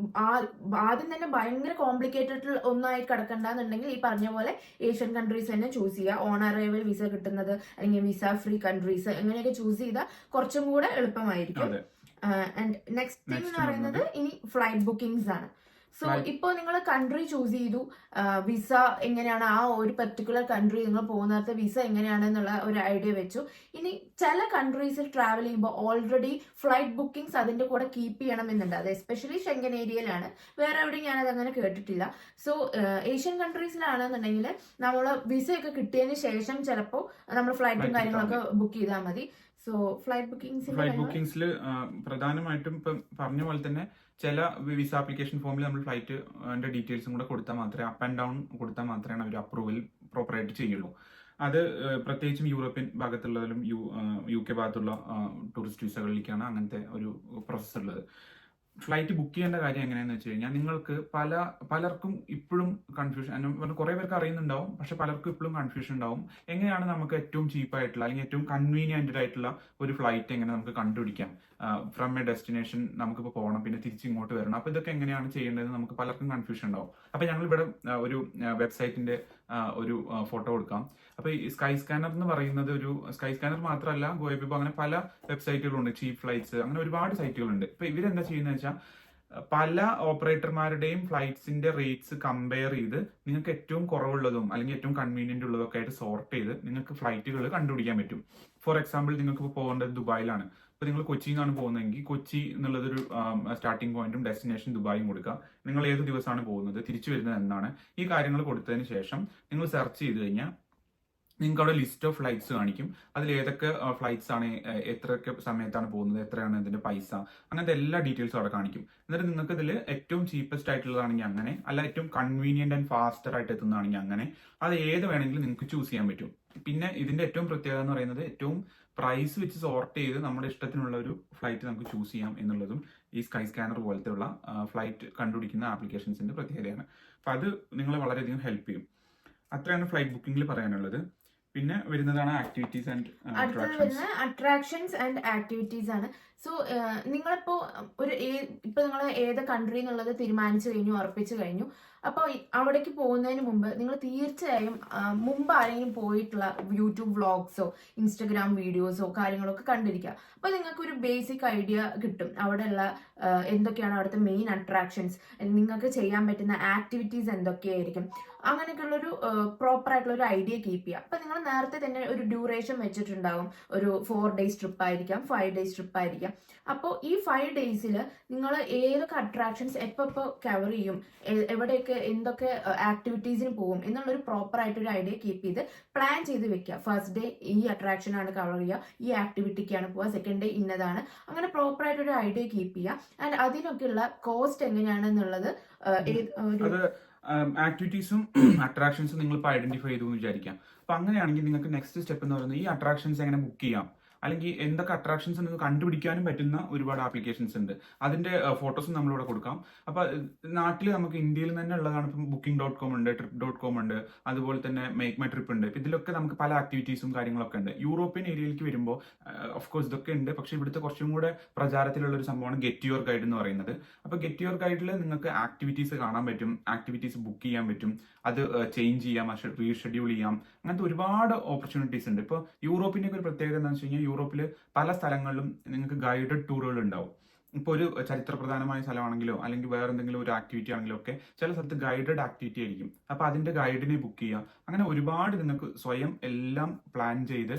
Speaker 1: ആദ്യം തന്നെ ഭയങ്കര കോംപ്ലിക്കേറ്റഡ് ഒന്നായി കിടക്കണ്ടെന്നുണ്ടെങ്കിൽ ഈ പറഞ്ഞ പോലെ ഏഷ്യൻ കൺട്രീസ് തന്നെ ചൂസ് ചെയ്യുക. ഓൺ അറൈവൽ വിസ കിട്ടുന്നത് അല്ലെങ്കിൽ വിസ ഫ്രീ കൺട്രീസ് എങ്ങനെയൊക്കെ ചൂസ് ചെയ്താൽ കുറച്ചും കൂടെ എളുപ്പമായിരിക്കും. ആൻഡ് നെക്സ്റ്റ് തിങ് എന്ന് പറയുന്നത് ഇനി ഫ്ലൈറ്റ് ബുക്കിംഗ്സ് ആണ്. സോ ഇപ്പൊ നിങ്ങൾ കൺട്രി ചൂസ് ചെയ്തു, വിസ എങ്ങനെയാണ്, ആ ഒരു പെർട്ടിക്കുലർ കൺട്രി നിങ്ങൾ പോകുന്നിടത്ത് വിസ എങ്ങനെയാണെന്നുള്ള ഒരു ഐഡിയ വെച്ചു. ഇനി ചില കൺട്രീസിൽ ട്രാവൽ ചെയ്യുമ്പോൾ ഓൾറെഡി ഫ്ലൈറ്റ് ബുക്കിംഗ്സ് അതിന്റെ കൂടെ കീപ്പ് ചെയ്യണമെന്നുണ്ട്. അത് എസ്പെഷ്യലി ഷെങ്കൻ ഏരിയയിലാണ്, വേറെ എവിടെയും ഞാനത് അങ്ങനെ കേട്ടിട്ടില്ല. സോ ഏഷ്യൻ കൺട്രീസിലാണെന്നുണ്ടെങ്കിൽ നമ്മൾ വിസയൊക്കെ കിട്ടിയതിന് ശേഷം ചിലപ്പോൾ നമ്മൾ ഫ്ലൈറ്റും കാര്യങ്ങളൊക്കെ ബുക്ക് ചെയ്താൽ മതി. സോ ഫ്ലൈറ്റ് ബുക്കിംഗ്സിൽ
Speaker 2: പ്രധാനമായിട്ടും ഇപ്പം പറഞ്ഞ പോലെ തന്നെ ചില വിസ ആപ്ലിക്കേഷൻ ഫോമിൽ നമ്മൾ ഫ്ലൈറ്റ് ഡീറ്റെയിൽസും കൂടെ കൊടുത്താൽ മാത്രമേ, അപ്പ് ആൻഡ് ഡൗൺ കൊടുത്താൽ മാത്രമേ അവർ അപ്രൂവൽ പ്രോപ്പറായിട്ട് ചെയ്യുള്ളൂ. അത് പ്രത്യേകിച്ചും യൂറോപ്യൻ ഭാഗത്തുള്ളതിലും UK ഭാഗത്തുള്ള ടൂറിസ്റ്റ് വിസകളിലേക്കാണ് അങ്ങനത്തെ ഒരു പ്രോസസ്സ് ഉള്ളത്. ഫ്ലൈറ്റ് ബുക്ക് ചെയ്യേണ്ട കാര്യം എങ്ങനെയാണെന്ന് വെച്ച് കഴിഞ്ഞാൽ നിങ്ങൾക്ക് പലർക്കും ഇപ്പോഴും കൺഫ്യൂഷൻ, കുറെ പേർക്ക് അറിയുന്നുണ്ടാവും, പക്ഷെ പലർക്കും ഇപ്പോഴും കൺഫ്യൂഷൻ ഉണ്ടാവും. എങ്ങനെയാണ് നമുക്ക് ഏറ്റവും ചീപ്പായിട്ടുള്ള അല്ലെങ്കിൽ ഏറ്റവും കൺവീനിയന്റ് ആയിട്ടുള്ള ഒരു ഫ്ലൈറ്റ് എങ്ങനെ നമുക്ക് കണ്ടുപിടിക്കാം? ഫ്രം എ ഡെസ്റ്റിനേഷൻ നമുക്കിപ്പോൾ പോകണം, പിന്നെ തിരിച്ച് ഇങ്ങോട്ട് വരണം. അപ്പൊ ഇതൊക്കെ എങ്ങനെയാണ് ചെയ്യേണ്ടതെന്ന് നമുക്ക് പലർക്കും കൺഫ്യൂഷൻ ഉണ്ടാവും. അപ്പൊ ഞങ്ങൾ ഇവിടെ ഒരു വെബ്സൈറ്റിന്റെ ഒരു ഫോട്ടോ കൊടുക്കാം. അപ്പൊ ഈ സ്കൈ സ്കാനർ എന്ന് പറയുന്നത് ഒരു സ്കൈ സ്കാനർ മാത്രമല്ല, ഗോയബിബോ, അങ്ങനെ പല വെബ്സൈറ്റുകളുണ്ട്, ചീപ്പ് ഫ്ലൈറ്റ്സ്, അങ്ങനെ ഒരുപാട് സൈറ്റുകളുണ്ട്. ഇപ്പൊ ഇവരെന്താ ചെയ്യുന്നത് വെച്ചാൽ പല ഓപ്പറേറ്റർമാരുടെയും ഫ്ലൈറ്റ്സിന്റെ റേറ്റ്സ് കമ്പയർ ചെയ്ത് നിങ്ങൾക്ക് ഏറ്റവും കുറവുള്ളതും അല്ലെങ്കിൽ ഏറ്റവും കൺവീനിയന്റ് ഉള്ളതും ഒക്കെ ആയിട്ട് സോർട്ട് ചെയ്ത് നിങ്ങൾക്ക് ഫ്ലൈറ്റുകൾ കണ്ടുപിടിക്കാൻ പറ്റും. ഫോർ എക്സാമ്പിൾ, നിങ്ങൾക്ക് ഇപ്പോൾ പോകേണ്ടത് ദുബായിലാണ്. ഇപ്പൊ നിങ്ങൾ കൊച്ചിയിൽ നിന്നാണ് പോകുന്നതെങ്കിൽ കൊച്ചി എന്നുള്ളതൊരു സ്റ്റാർട്ടിംഗ് പോയിന്റും ഡെസ്റ്റിനേഷൻ ദുബായും കൊടുക്കുക. നിങ്ങൾ ഏത് ദിവസമാണ് പോകുന്നത്, തിരിച്ചു വരുന്നത് എന്നാണ്, ഈ കാര്യങ്ങൾ കൊടുത്തതിന് ശേഷം നിങ്ങൾ സെർച്ച് ചെയ്ത് കഴിഞ്ഞാൽ നിങ്ങൾക്ക് അവിടെ ലിസ്റ്റ് ഓഫ് ഫ്ലൈറ്റ്സ് കാണിക്കും. അതിൽ ഏതൊക്കെ ഫ്ലൈറ്റ്സ് ആണ്, എത്രയൊക്കെ സമയത്താണ് പോകുന്നത്, എത്രയാണ് ഇതിന്റെ പൈസ, അങ്ങനത്തെ എല്ലാ ഡീറ്റെയിൽസും അവിടെ കാണിക്കും. എന്നിട്ട് നിങ്ങൾക്ക് ഇതിൽ ഏറ്റവും ചീപ്പസ്റ്റ് ആയിട്ടുള്ളതാണെങ്കിൽ അങ്ങനെ, അല്ല ഏറ്റവും കൺവീനിയന്റ് ആൻഡ് ഫാസ്റ്റർ ആയിട്ട് എത്തുന്നതാണെങ്കിൽ അങ്ങനെ, അത് ഏത് വേണമെങ്കിലും നിങ്ങൾക്ക് ചൂസ് ചെയ്യാൻ പറ്റും. പിന്നെ ഇതിന്റെ ഏറ്റവും പ്രത്യേകത എന്ന് പറയുന്നത് ഏറ്റവും പ്രൈസ് വെച്ച് സോർട്ട് ചെയ്ത് നമ്മുടെ ഇഷ്ടത്തിനുള്ള ഒരു ഫ്ലൈറ്റ് നമുക്ക് ചൂസ് ചെയ്യാം എന്നുള്ളതും ഈ സ്കൈ സ്കാനർ പോലത്തെ ഉള്ള ഫ്ലൈറ്റ് കണ്ടുപിടിക്കുന്ന ആപ്ലിക്കേഷൻസിന്റെ പ്രത്യേകതയാണ്. അപ്പൊ അത് നിങ്ങളെ വളരെയധികം ഹെൽപ്പ് ചെയ്യും. അത്രയാണ് ഫ്ലൈറ്റ് ബുക്കിംഗിൽ പറയാനുള്ളത്. പിന്നെ വരുന്നതാണ് activities and
Speaker 1: attractions and activities ആണ്. സോ നിങ്ങളിപ്പോ ഇപ്പൊ നിങ്ങൾ ഏത് കൺട്രി എന്നുള്ളത് തീരുമാനിച്ചു കഴിഞ്ഞു, ഉറപ്പിച്ചു കഴിഞ്ഞു. അപ്പോൾ അവിടേക്ക് പോകുന്നതിന് മുമ്പ് നിങ്ങൾ തീർച്ചയായും മുമ്പ് ആരെങ്കിലും പോയിട്ടുള്ള യൂട്യൂബ് വ്ളോഗ്സോ ഇൻസ്റ്റഗ്രാം വീഡിയോസോ കാര്യങ്ങളൊക്കെ കണ്ടിരിക്കുക. അപ്പൊ നിങ്ങൾക്ക് ഒരു ബേസിക് ഐഡിയ കിട്ടും അവിടെയുള്ള എന്തൊക്കെയാണ് അവിടുത്തെ മെയിൻ അട്രാക്ഷൻസ്, നിങ്ങൾക്ക് ചെയ്യാൻ പറ്റുന്ന ആക്ടിവിറ്റീസ് എന്തൊക്കെയായിരിക്കും, അങ്ങനെയൊക്കെയുള്ളൊരു പ്രോപ്പർ ആയിട്ടുള്ള ഒരു ഐഡിയ കീപ്പ് ചെയ്യുക. അപ്പൊ നിങ്ങൾ നേരത്തെ തന്നെ ഒരു ഡ്യൂറേഷൻ വെച്ചിട്ടുണ്ടാവും, ഒരു 4 days ട്രിപ്പ് ആയിരിക്കാം, 5 days ട്രിപ്പ് ആയിരിക്കാം. അപ്പോൾ ഈ 5 days നിങ്ങൾ ഏതൊക്കെ അട്രാക്ഷൻസ് എപ്പോൾ കവർ ചെയ്യും, എവിടെയൊക്കെ എന്തൊക്കെ ആക്ടിവിറ്റീസിന് പോകും എന്നുള്ളൊരു പ്രോപ്പർ ആയിട്ടൊരു ഐഡിയ കീപ്പ് ചെയ്ത് പ്ലാൻ ചെയ്ത് വെക്കുക. ഫസ്റ്റ് ഡേ ഈ അട്രാക്ഷൻ ആണ് കവർ ചെയ്യുക, ഈ ആക്ടിവിറ്റിക്കാണ് പോവുക, സെക്കൻഡ് ഡേ ഇന്നതാണ്, അങ്ങനെ പ്രോപ്പർ ആയിട്ടൊരു ഐഡിയ കീപ്പ് ചെയ്യുക. ആൻഡ് അതിനൊക്കെയുള്ള കോസ്റ്റ് എങ്ങനെയാണെന്നുള്ളത്
Speaker 2: ആക്ടിവിറ്റീസും അട്രാക്ഷൻസും നിങ്ങൾ ഇപ്പോൾ ഐഡന്റിഫൈ ചെയ്തു എന്ന് വിചാരിക്കാം. അപ്പൊ അങ്ങനെയാണെങ്കിൽ നിങ്ങൾക്ക് നെക്സ്റ്റ് സ്റ്റെപ്പ് എന്ന് പറയുന്നത് ഈ അട്രാക്ഷൻസ് എങ്ങനെ ബുക്ക് ചെയ്യാം, അല്ലെങ്കിൽ എന്തൊക്കെ അട്രാക്ഷൻസ് നിങ്ങൾക്ക് കണ്ടുപിടിക്കാനും പറ്റുന്ന ഒരുപാട് ആപ്ലിക്കേഷൻസ് ഉണ്ട്. അതിന്റെ ഫോട്ടോസും നമ്മളിവിടെ കൊടുക്കാം. അപ്പൊ നാട്ടിൽ നമുക്ക് ഇന്ത്യയിൽ തന്നെ ഉള്ളതാണ്. ഇപ്പം Booking.com ഉണ്ട്, Trip.com ഉണ്ട്, അതുപോലെ തന്നെ മേക്ക് മൈ ട്രിപ്പ് ഉണ്ട്. ഇതിലൊക്കെ നമുക്ക് പല ആക്ടിവിറ്റീസും കാര്യങ്ങളൊക്കെ ഉണ്ട്. യൂറോപ്യൻ ഏരിയയിലേക്ക് വരുമ്പോൾ ഓഫ് കോഴ്സ് ഇതൊക്കെ ഉണ്ട്. പക്ഷേ ഇവിടുത്തെ കുറച്ചും കൂടെ പ്രചാരത്തിലുള്ള ഒരു സംഭവമാണ് ഗെറ്റ് യുവർ ഗൈഡ് എന്ന് പറയുന്നത്. അപ്പൊ ഗെറ്റ് യുവർ ഗൈഡിൽ നിങ്ങൾക്ക് ആക്ടിവിറ്റീസ് കാണാൻ പറ്റും, ആക്ടിവിറ്റീസ് ബുക്ക് ചെയ്യാൻ പറ്റും, അത് ചേഞ്ച് ചെയ്യാം, റീഷെഡ്യൂൾ ചെയ്യാം. അങ്ങനത്തെ ഒരുപാട് ഓപ്പർച്യൂണിറ്റീസ് ഉണ്ട്. ഇപ്പോൾ യൂറോപ്പിന്റെ ഒരു പ്രത്യേകത എന്താണെന്ന് വെച്ച് കഴിഞ്ഞാൽ യൂറോപ്പിൽ പല സ്ഥലങ്ങളിലും നിങ്ങൾക്ക് ഗൈഡഡ് ടൂറുകൾ ഉണ്ടാവും. ഇപ്പോൾ ഒരു ചരിത്രപ്രധാനമായ സ്ഥലമാണെങ്കിലോ അല്ലെങ്കിൽ വേറെ എന്തെങ്കിലും ഒരു ആക്ടിവിറ്റി ആണെങ്കിലോ ഒക്കെ ചില സ്ഥലത്ത് ഗൈഡഡ് ആക്ടിവിറ്റി ആയിരിക്കും. അപ്പോൾ അതിന്റെ ഗൈഡിനെ ബുക്ക് ചെയ്യുക. അങ്ങനെ ഒരുപാട് നിങ്ങൾക്ക് സ്വയം എല്ലാം പ്ലാൻ ചെയ്ത്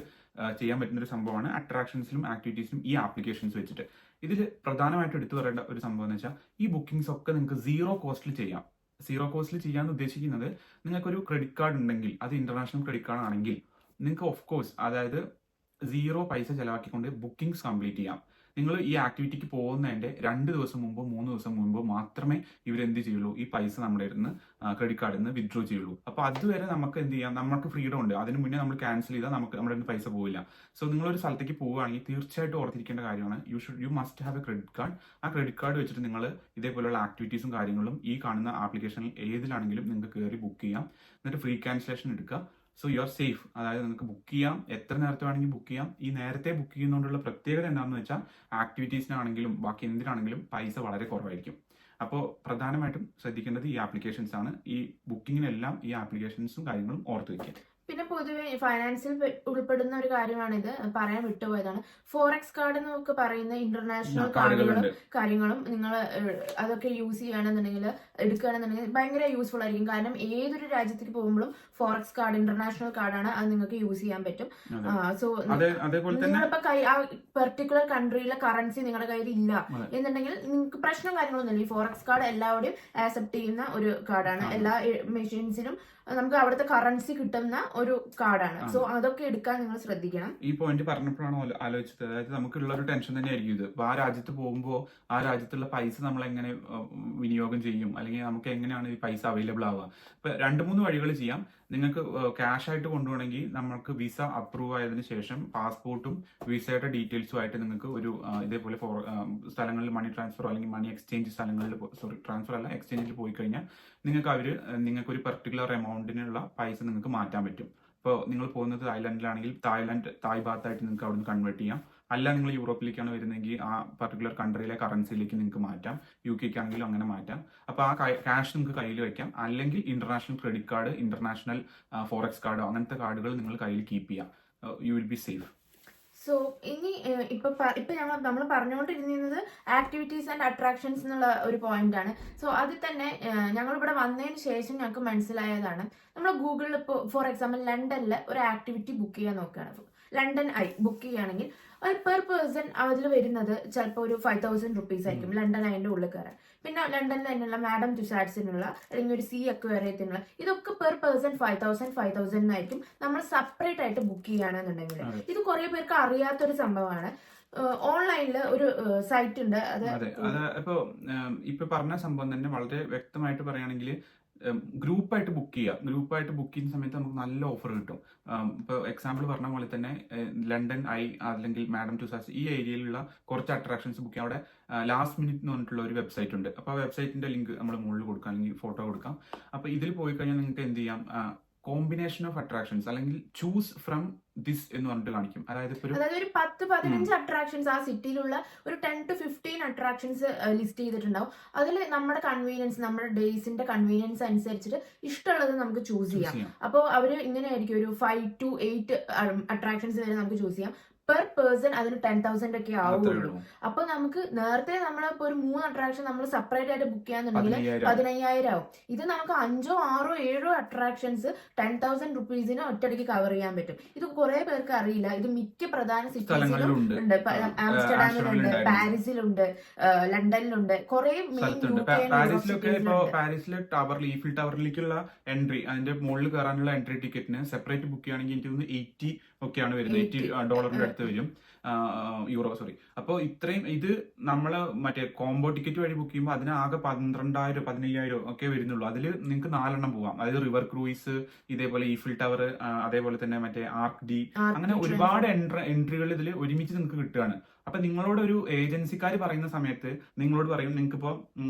Speaker 2: ചെയ്യാൻ പറ്റുന്ന ഒരു സംഭവമാണ് അട്രാക്ഷൻസിലും ആക്ടിവിറ്റീസിലും ഈ ആപ്ലിക്കേഷൻസ് വെച്ചിട്ട്. ഇതിൽ പ്രധാനമായിട്ട് എടുത്തു പറയേണ്ട ഒരു സംഭവം എന്ന് വെച്ചാൽ ഈ ബുക്കിംഗ്സ് ഒക്കെ നിങ്ങൾക്ക് സീറോ കോസ്റ്റിൽ ചെയ്യാം. സീറോ കോസ്റ്റിൽ ചെയ്യാന്ന് ഉദ്ദേശിക്കുന്നത് നിങ്ങൾക്കൊരു ക്രെഡിറ്റ് കാർഡ് ഉണ്ടെങ്കിൽ, അത് ഇന്റർനാഷണൽ ക്രെഡിറ്റ് കാർഡ് ആണെങ്കിൽ നിങ്ങൾക്ക് ഓഫ് കോഴ്സ് അതായത് സീറോ പൈസ ചെലവാക്കിക്കൊണ്ട് ബുക്കിംഗ്സ് കംപ്ലീറ്റ് ചെയ്യാം. നിങ്ങൾ ഈ ആക്ടിവിറ്റിക്ക് പോകുന്നതിന്റെ 2 ദിവസം മുമ്പോ 3 ദിവസം മുമ്പോ മാത്രമേ ഇവരെന്ത് ചെയ്യുള്ളൂ, ഈ പൈസ നമ്മുടെ ക്രെഡിറ്റ് കാർഡിൽ നിന്ന് വിത്ഡ്രോ ചെയ്യുള്ളൂ. അപ്പൊ അതുവരെ നമുക്ക് എന്ത് ചെയ്യാം, നമുക്ക് ഫ്രീഡം ഉണ്ട്. അതിന് മുന്നേ നമ്മൾ ക്യാൻസൽ ചെയ്താൽ നമുക്ക് നമ്മുടെ പൈസ പോവില്ല. സോ നിങ്ങളൊരു സ്ഥലത്തേക്ക് പോവുകയാണെങ്കിൽ തീർച്ചയായിട്ടും ഓർത്തിരിക്കേണ്ട കാര്യമാണ്, you must have A credit card. ആ ക്രെഡിറ്റ് കാർഡ് വെച്ചിട്ട് നിങ്ങൾ ഇതേപോലെയുള്ള ആക്ടിവിറ്റീസും കാര്യങ്ങളും ഈ കാണുന്ന ആപ്ലിക്കേഷനിൽ ഏതിലാണെങ്കിലും നിങ്ങൾക്ക് കയറി ബുക്ക് ചെയ്യാം. എന്നിട്ട് ഫ്രീ ക്യാൻസലേഷൻ എടുക്കുക. So you are safe. അതായത് നിങ്ങൾക്ക് ബുക്ക് ചെയ്യാം, എത്ര നേരത്തെ വേണമെങ്കിൽ ബുക്ക് ചെയ്യാം. ഈ നേരത്തെ ബുക്ക് ചെയ്യുന്നതുകൊണ്ടുള്ള പ്രത്യേകത എന്താണെന്ന് വെച്ചാൽ ആക്ടിവിറ്റീസിനാണെങ്കിലും ബാക്കി എന്തിനാണെങ്കിലും പൈസ വളരെ കുറവായിരിക്കും. അപ്പോൾ പ്രധാനമായിട്ടും ശ്രദ്ധിക്കേണ്ടത് ഈ ആപ്ലിക്കേഷൻസ് ആണ്. ഈ ബുക്കിങ്ങിനെല്ലാം ഈ ആപ്ലിക്കേഷൻസും കാര്യങ്ങളും ഓർത്ത് വയ്ക്കുക.
Speaker 1: പിന്നെ പൊതുവെ ഫൈനാൻസിൽ ഉൾപ്പെടുന്ന ഒരു കാര്യമാണിത്, പറയാൻ വിട്ടുപോയതാണ്. ഫോറക്സ് കാർഡ് എന്നൊക്കെ പറയുന്ന ഇന്റർനാഷണൽ കാര്യങ്ങളും നിങ്ങൾ അതൊക്കെ യൂസ് ചെയ്യുകയാണെന്നുണ്ടെങ്കിൽ എടുക്കുകയാണെന്നുണ്ടെങ്കിൽ ഭയങ്കര യൂസ്ഫുൾ ആയിരിക്കും. കാരണം ഏതൊരു രാജ്യത്തേക്ക് പോകുമ്പോഴും ഫോറക്സ് കാർഡ് ഇന്റർനാഷണൽ കാർഡാണ്, അത് നിങ്ങൾക്ക് യൂസ് ചെയ്യാൻ പറ്റും. സോ നിങ്ങളിപ്പോ ആ പെർട്ടിക്കുലർ കൺട്രിയിലെ കറൻസി നിങ്ങളുടെ കയ്യിൽ ഇല്ല എന്നുണ്ടെങ്കിൽ നിങ്ങൾക്ക് പ്രശ്നം കാര്യങ്ങളൊന്നുമില്ല. ഈ ഫോറക്സ് കാർഡ് എല്ലാവരുടെയും ആക്സെപ്റ്റ് ചെയ്യുന്ന ഒരു കാർഡാണ്. എല്ലാ മെഷീൻസിനും നമുക്ക് അവിടുത്തെ കറൻസി കിട്ടുന്ന ഒരു കാർഡാണ്. സോ അതൊക്കെ എടുക്കാൻ നിങ്ങൾ ശ്രദ്ധിക്കണം.
Speaker 2: ഈ പോയിന്റ് പറഞ്ഞപ്പോഴാണ് ആലോചിച്ചത്. അതായത് നമുക്കുള്ള ഒരു ടെൻഷൻ തന്നെയായിരിക്കും ഇത്. ആ രാജ്യത്ത് പോകുമ്പോൾ ആ രാജ്യത്തുള്ള പൈസ നമ്മൾ എങ്ങനെ വിനിയോഗം ചെയ്യും, അല്ലെങ്കിൽ നമുക്ക് എങ്ങനെയാണ് ഈ പൈസ അവൈലബിൾ ആവുക. ഇപ്പൊ 2-3 വഴികൾ ചെയ്യാം. നിങ്ങൾക്ക് ക്യാഷ് ആയിട്ട് കൊണ്ടുപോകണമെങ്കിൽ നമുക്ക് വിസ അപ്രൂവ് ആയതിനു ശേഷം പാസ്പോർട്ടും വിസയുടെ ഡീറ്റെയിൽസും ആയിട്ട് നിങ്ങൾക്ക് ഒരു ഇതേപോലെ സ്ഥലങ്ങളിൽ മണി ട്രാൻസ്ഫർ അല്ലെങ്കിൽ മണി എക്സ്ചേഞ്ച് സ്ഥലങ്ങളിൽ ട്രാൻസ്ഫർ അല്ല എക്സ്ചേഞ്ചിൽ പോയി കഴിഞ്ഞാൽ നിങ്ങൾക്ക് ഒരു പെർട്ടിക്കുലർ എമൗണ്ടിനുള്ള പൈസ നിങ്ങൾക്ക് മാറ്റാൻ പറ്റും. ഇപ്പോൾ നിങ്ങൾ പോകുന്നത് തായ്ലാൻഡിലാണെങ്കിൽ തായ് ബാത്തായിട്ട് നിങ്ങൾക്ക് അവിടെ നിന്ന് കൺവേർട്ട് ചെയ്യാം. അല്ല നിങ്ങൾ യൂറോപ്പിലേക്കാണ് വരുന്നതെങ്കിൽ ആ പർട്ടിക്കുലർ കൺട്രിയിലെ കറൻസിയിലേക്ക് നിങ്ങൾക്ക് മാറ്റാം. UK ആണെങ്കിലും അങ്ങനെ മാറ്റാം. അപ്പോൾ ആ ക്യാഷ് നിങ്ങൾക്ക് കയ്യിൽ വെക്കാം. അല്ലെങ്കിൽ international credit card, international forex കാർഡോ അങ്ങനത്തെ കാർഡുകൾ നിങ്ങൾ കയ്യിൽ കീപ്പ് ചെയ്യാം. You will be safe.
Speaker 1: So ഇനി ഇപ്പൊ നമ്മൾ പറഞ്ഞുകൊണ്ടിരുന്നത് ആക്ടിവിറ്റീസ് ആൻഡ് അട്രാക്ഷൻസ് എന്നുള്ള ഒരു പോയിന്റ് ആണ്. സോ അതിൽ തന്നെ ഞങ്ങൾ ഇവിടെ വന്നതിന് ശേഷം ഞങ്ങൾക്ക് മനസ്സിലായതാണ്, നമ്മൾ ഗൂഗിളിൽ ഇപ്പോൾ ഫോർ എക്സാമ്പിൾ ലണ്ടനിൽ ഒരു ആക്ടിവിറ്റി ബുക്ക് ചെയ്യാൻ നോക്കുകയാണ്. ലണ്ടൻ ബുക്ക് ചെയ്യുകയാണെങ്കിൽ പെർ പേഴ്സൺ അതിൽ വരുന്നത് ചിലപ്പോൾ ഒരു 5,000 റുപ്പീസ് ആയിരിക്കും ലണ്ടൻ അതിൻ്റെ ഉള്ളിൽ കയറാൻ. പിന്നെ ലണ്ടനിൽ തന്നെയുള്ള മാഡം ടുസാഡ്സിനുള്ള അല്ലെങ്കിൽ ഒരു സീ അക്വേറിയത്തിനുള്ള ഇതൊക്കെ പെർ പേഴ്സൺ 5,000 ആയിരിക്കും നമ്മൾ സെപ്പറേറ്റ് ആയിട്ട് ബുക്ക് ചെയ്യുകയാണെന്നുണ്ടെങ്കിൽ. ഇത് കുറെ പേർക്ക് അറിയാത്തൊരു സംഭവമാണ്. ഓൺലൈനിൽ ഒരു സൈറ്റ് ഉണ്ട്. അത്
Speaker 2: ഇപ്പൊ പറഞ്ഞ സംഭവം തന്നെ വളരെ വ്യക്തമായിട്ട് പറയുകയാണെങ്കിൽ ഗ്രൂപ്പായിട്ട് ബുക്ക് ചെയ്യുന്ന സമയത്ത് നമുക്ക് നല്ല ഓഫർ കിട്ടും. ഇപ്പോൾ എക്സാമ്പിൾ പറഞ്ഞ പോലെ തന്നെ ലണ്ടൻ അല്ലെങ്കിൽ മാഡം ടുസാഡ്സ് ഈ ഏരിയയിലുള്ള കുറച്ച് അട്രാക്ഷൻസ് ബുക്ക് ചെയ്യാം. അവിടെ ലാസ്റ്റ് മിനിറ്റ് എന്ന് പറഞ്ഞിട്ടുള്ള ഒരു വെബ്സൈറ്റ് ഉണ്ട്. അപ്പോൾ ആ വെബ്സൈറ്റിന്റെ ലിങ്ക് നമ്മൾ മുകളിൽ കൊടുക്കാം അല്ലെങ്കിൽ ഫോട്ടോ കൊടുക്കാം. അപ്പോൾ ഇതിൽ പോയി കഴിഞ്ഞാൽ നിങ്ങൾക്ക് എന്ത് ചെയ്യാം, കോമ്പിനേഷൻ ഓഫ് അട്രാക്ഷൻസ് അല്ലെങ്കിൽ ചൂസ് ഫ്രം ദിസ് എന്ന് പറഞ്ഞിട്ട് കാണിക്കും. അതായത് ഒരു
Speaker 1: 10-15 അട്രാക്ഷൻസ് ആ സിറ്റിയിലുള്ള ഒരു 10 to 15 അട്രാക്ഷൻസ് ലിസ്റ്റ് ചെയ്തിട്ടുണ്ടാവും. അതിൽ നമ്മുടെ കൺവീനിയൻസ്, നമ്മുടെ ഡേയ്സിന്റെ കൺവീനിയൻസ് അനുസരിച്ചിട്ട് ഇഷ്ടമുള്ളത് നമുക്ക് ചൂസ് ചെയ്യാം. അപ്പോൾ അവര് ഇങ്ങനെ ആയിരിക്കും, ഒരു 5 to 8 അട്രാക്ഷൻസ് വരെ നമുക്ക് ചൂസ് ചെയ്യാം. പെർ പേഴ്സൺ അതിന് 10,000 ഒക്കെ ആവുള്ളൂ. അപ്പൊ നമുക്ക് നേരത്തെ നമ്മളിപ്പോ ഒരു 3 അട്രാക്ഷൻ നമ്മൾ സെപ്പറേറ്റ് ആയിട്ട് ബുക്ക് ചെയ്യാന്നുണ്ടെങ്കിൽ 15,000 ആവും. ഇത് നമുക്ക് 5, 6, 7 അട്രാക്ഷൻസ് 10,000 റുപ്പീസിന് ഒറ്റയടിക്ക് കവർ ചെയ്യാൻ പറ്റും. ഇത് കുറെ പേർക്ക് അറിയില്ല. ഇത് മിക്ക പ്രധാന സിറ്റീസിലും ഉണ്ട്. ആംസ്റ്റർഡാമിലുണ്ട്, പാരീസിലുണ്ട്, ലണ്ടനിലുണ്ട്, കുറെ
Speaker 2: പാരീസിലെ ഈഫിൽ ടവറിലേക്കുള്ള എൻട്രി, അതിന്റെ മുകളിൽ കയറാനുള്ള എൻട്രി ടിക്കറ്റിന് സെപ്പറേറ്റ് ബുക്ക് ചെയ്യുകയാണെങ്കിൽ എനിക്ക് തോന്നുന്നു $80 ഒക്കെയാണ് വരുന്നത്. $80 അടുത്ത് വരും. Euro, sorry. അപ്പോൾ ഇത്രയും ഇത് നമ്മൾ മറ്റേ കോംബോ ടിക്കറ്റ് വഴി ബുക്ക് ചെയ്യുമ്പോൾ അതിന് ആകെ 12,000 15,000 ഒക്കെ വരുന്നുള്ളൂ. അതിൽ നിങ്ങൾക്ക് 4 എണ്ണം പോവാം. അതായത് റിവർ ക്രൂയിസ്, ഇതേപോലെ ഈഫിൽ ടവർ, അതേപോലെ തന്നെ മറ്റേ ആർക്ക് ഡി, അങ്ങനെ ഒരുപാട് എൻട്രികൾ ഇതിൽ ഒരുമിച്ച് നിങ്ങൾക്ക് കിട്ടുകയാണ്. അപ്പൊ നിങ്ങളോട് ഒരു ഏജൻസിക്കാർ പറയുന്ന സമയത്ത് നിങ്ങളോട് പറയും നിങ്ങൾക്ക് ഇപ്പോൾ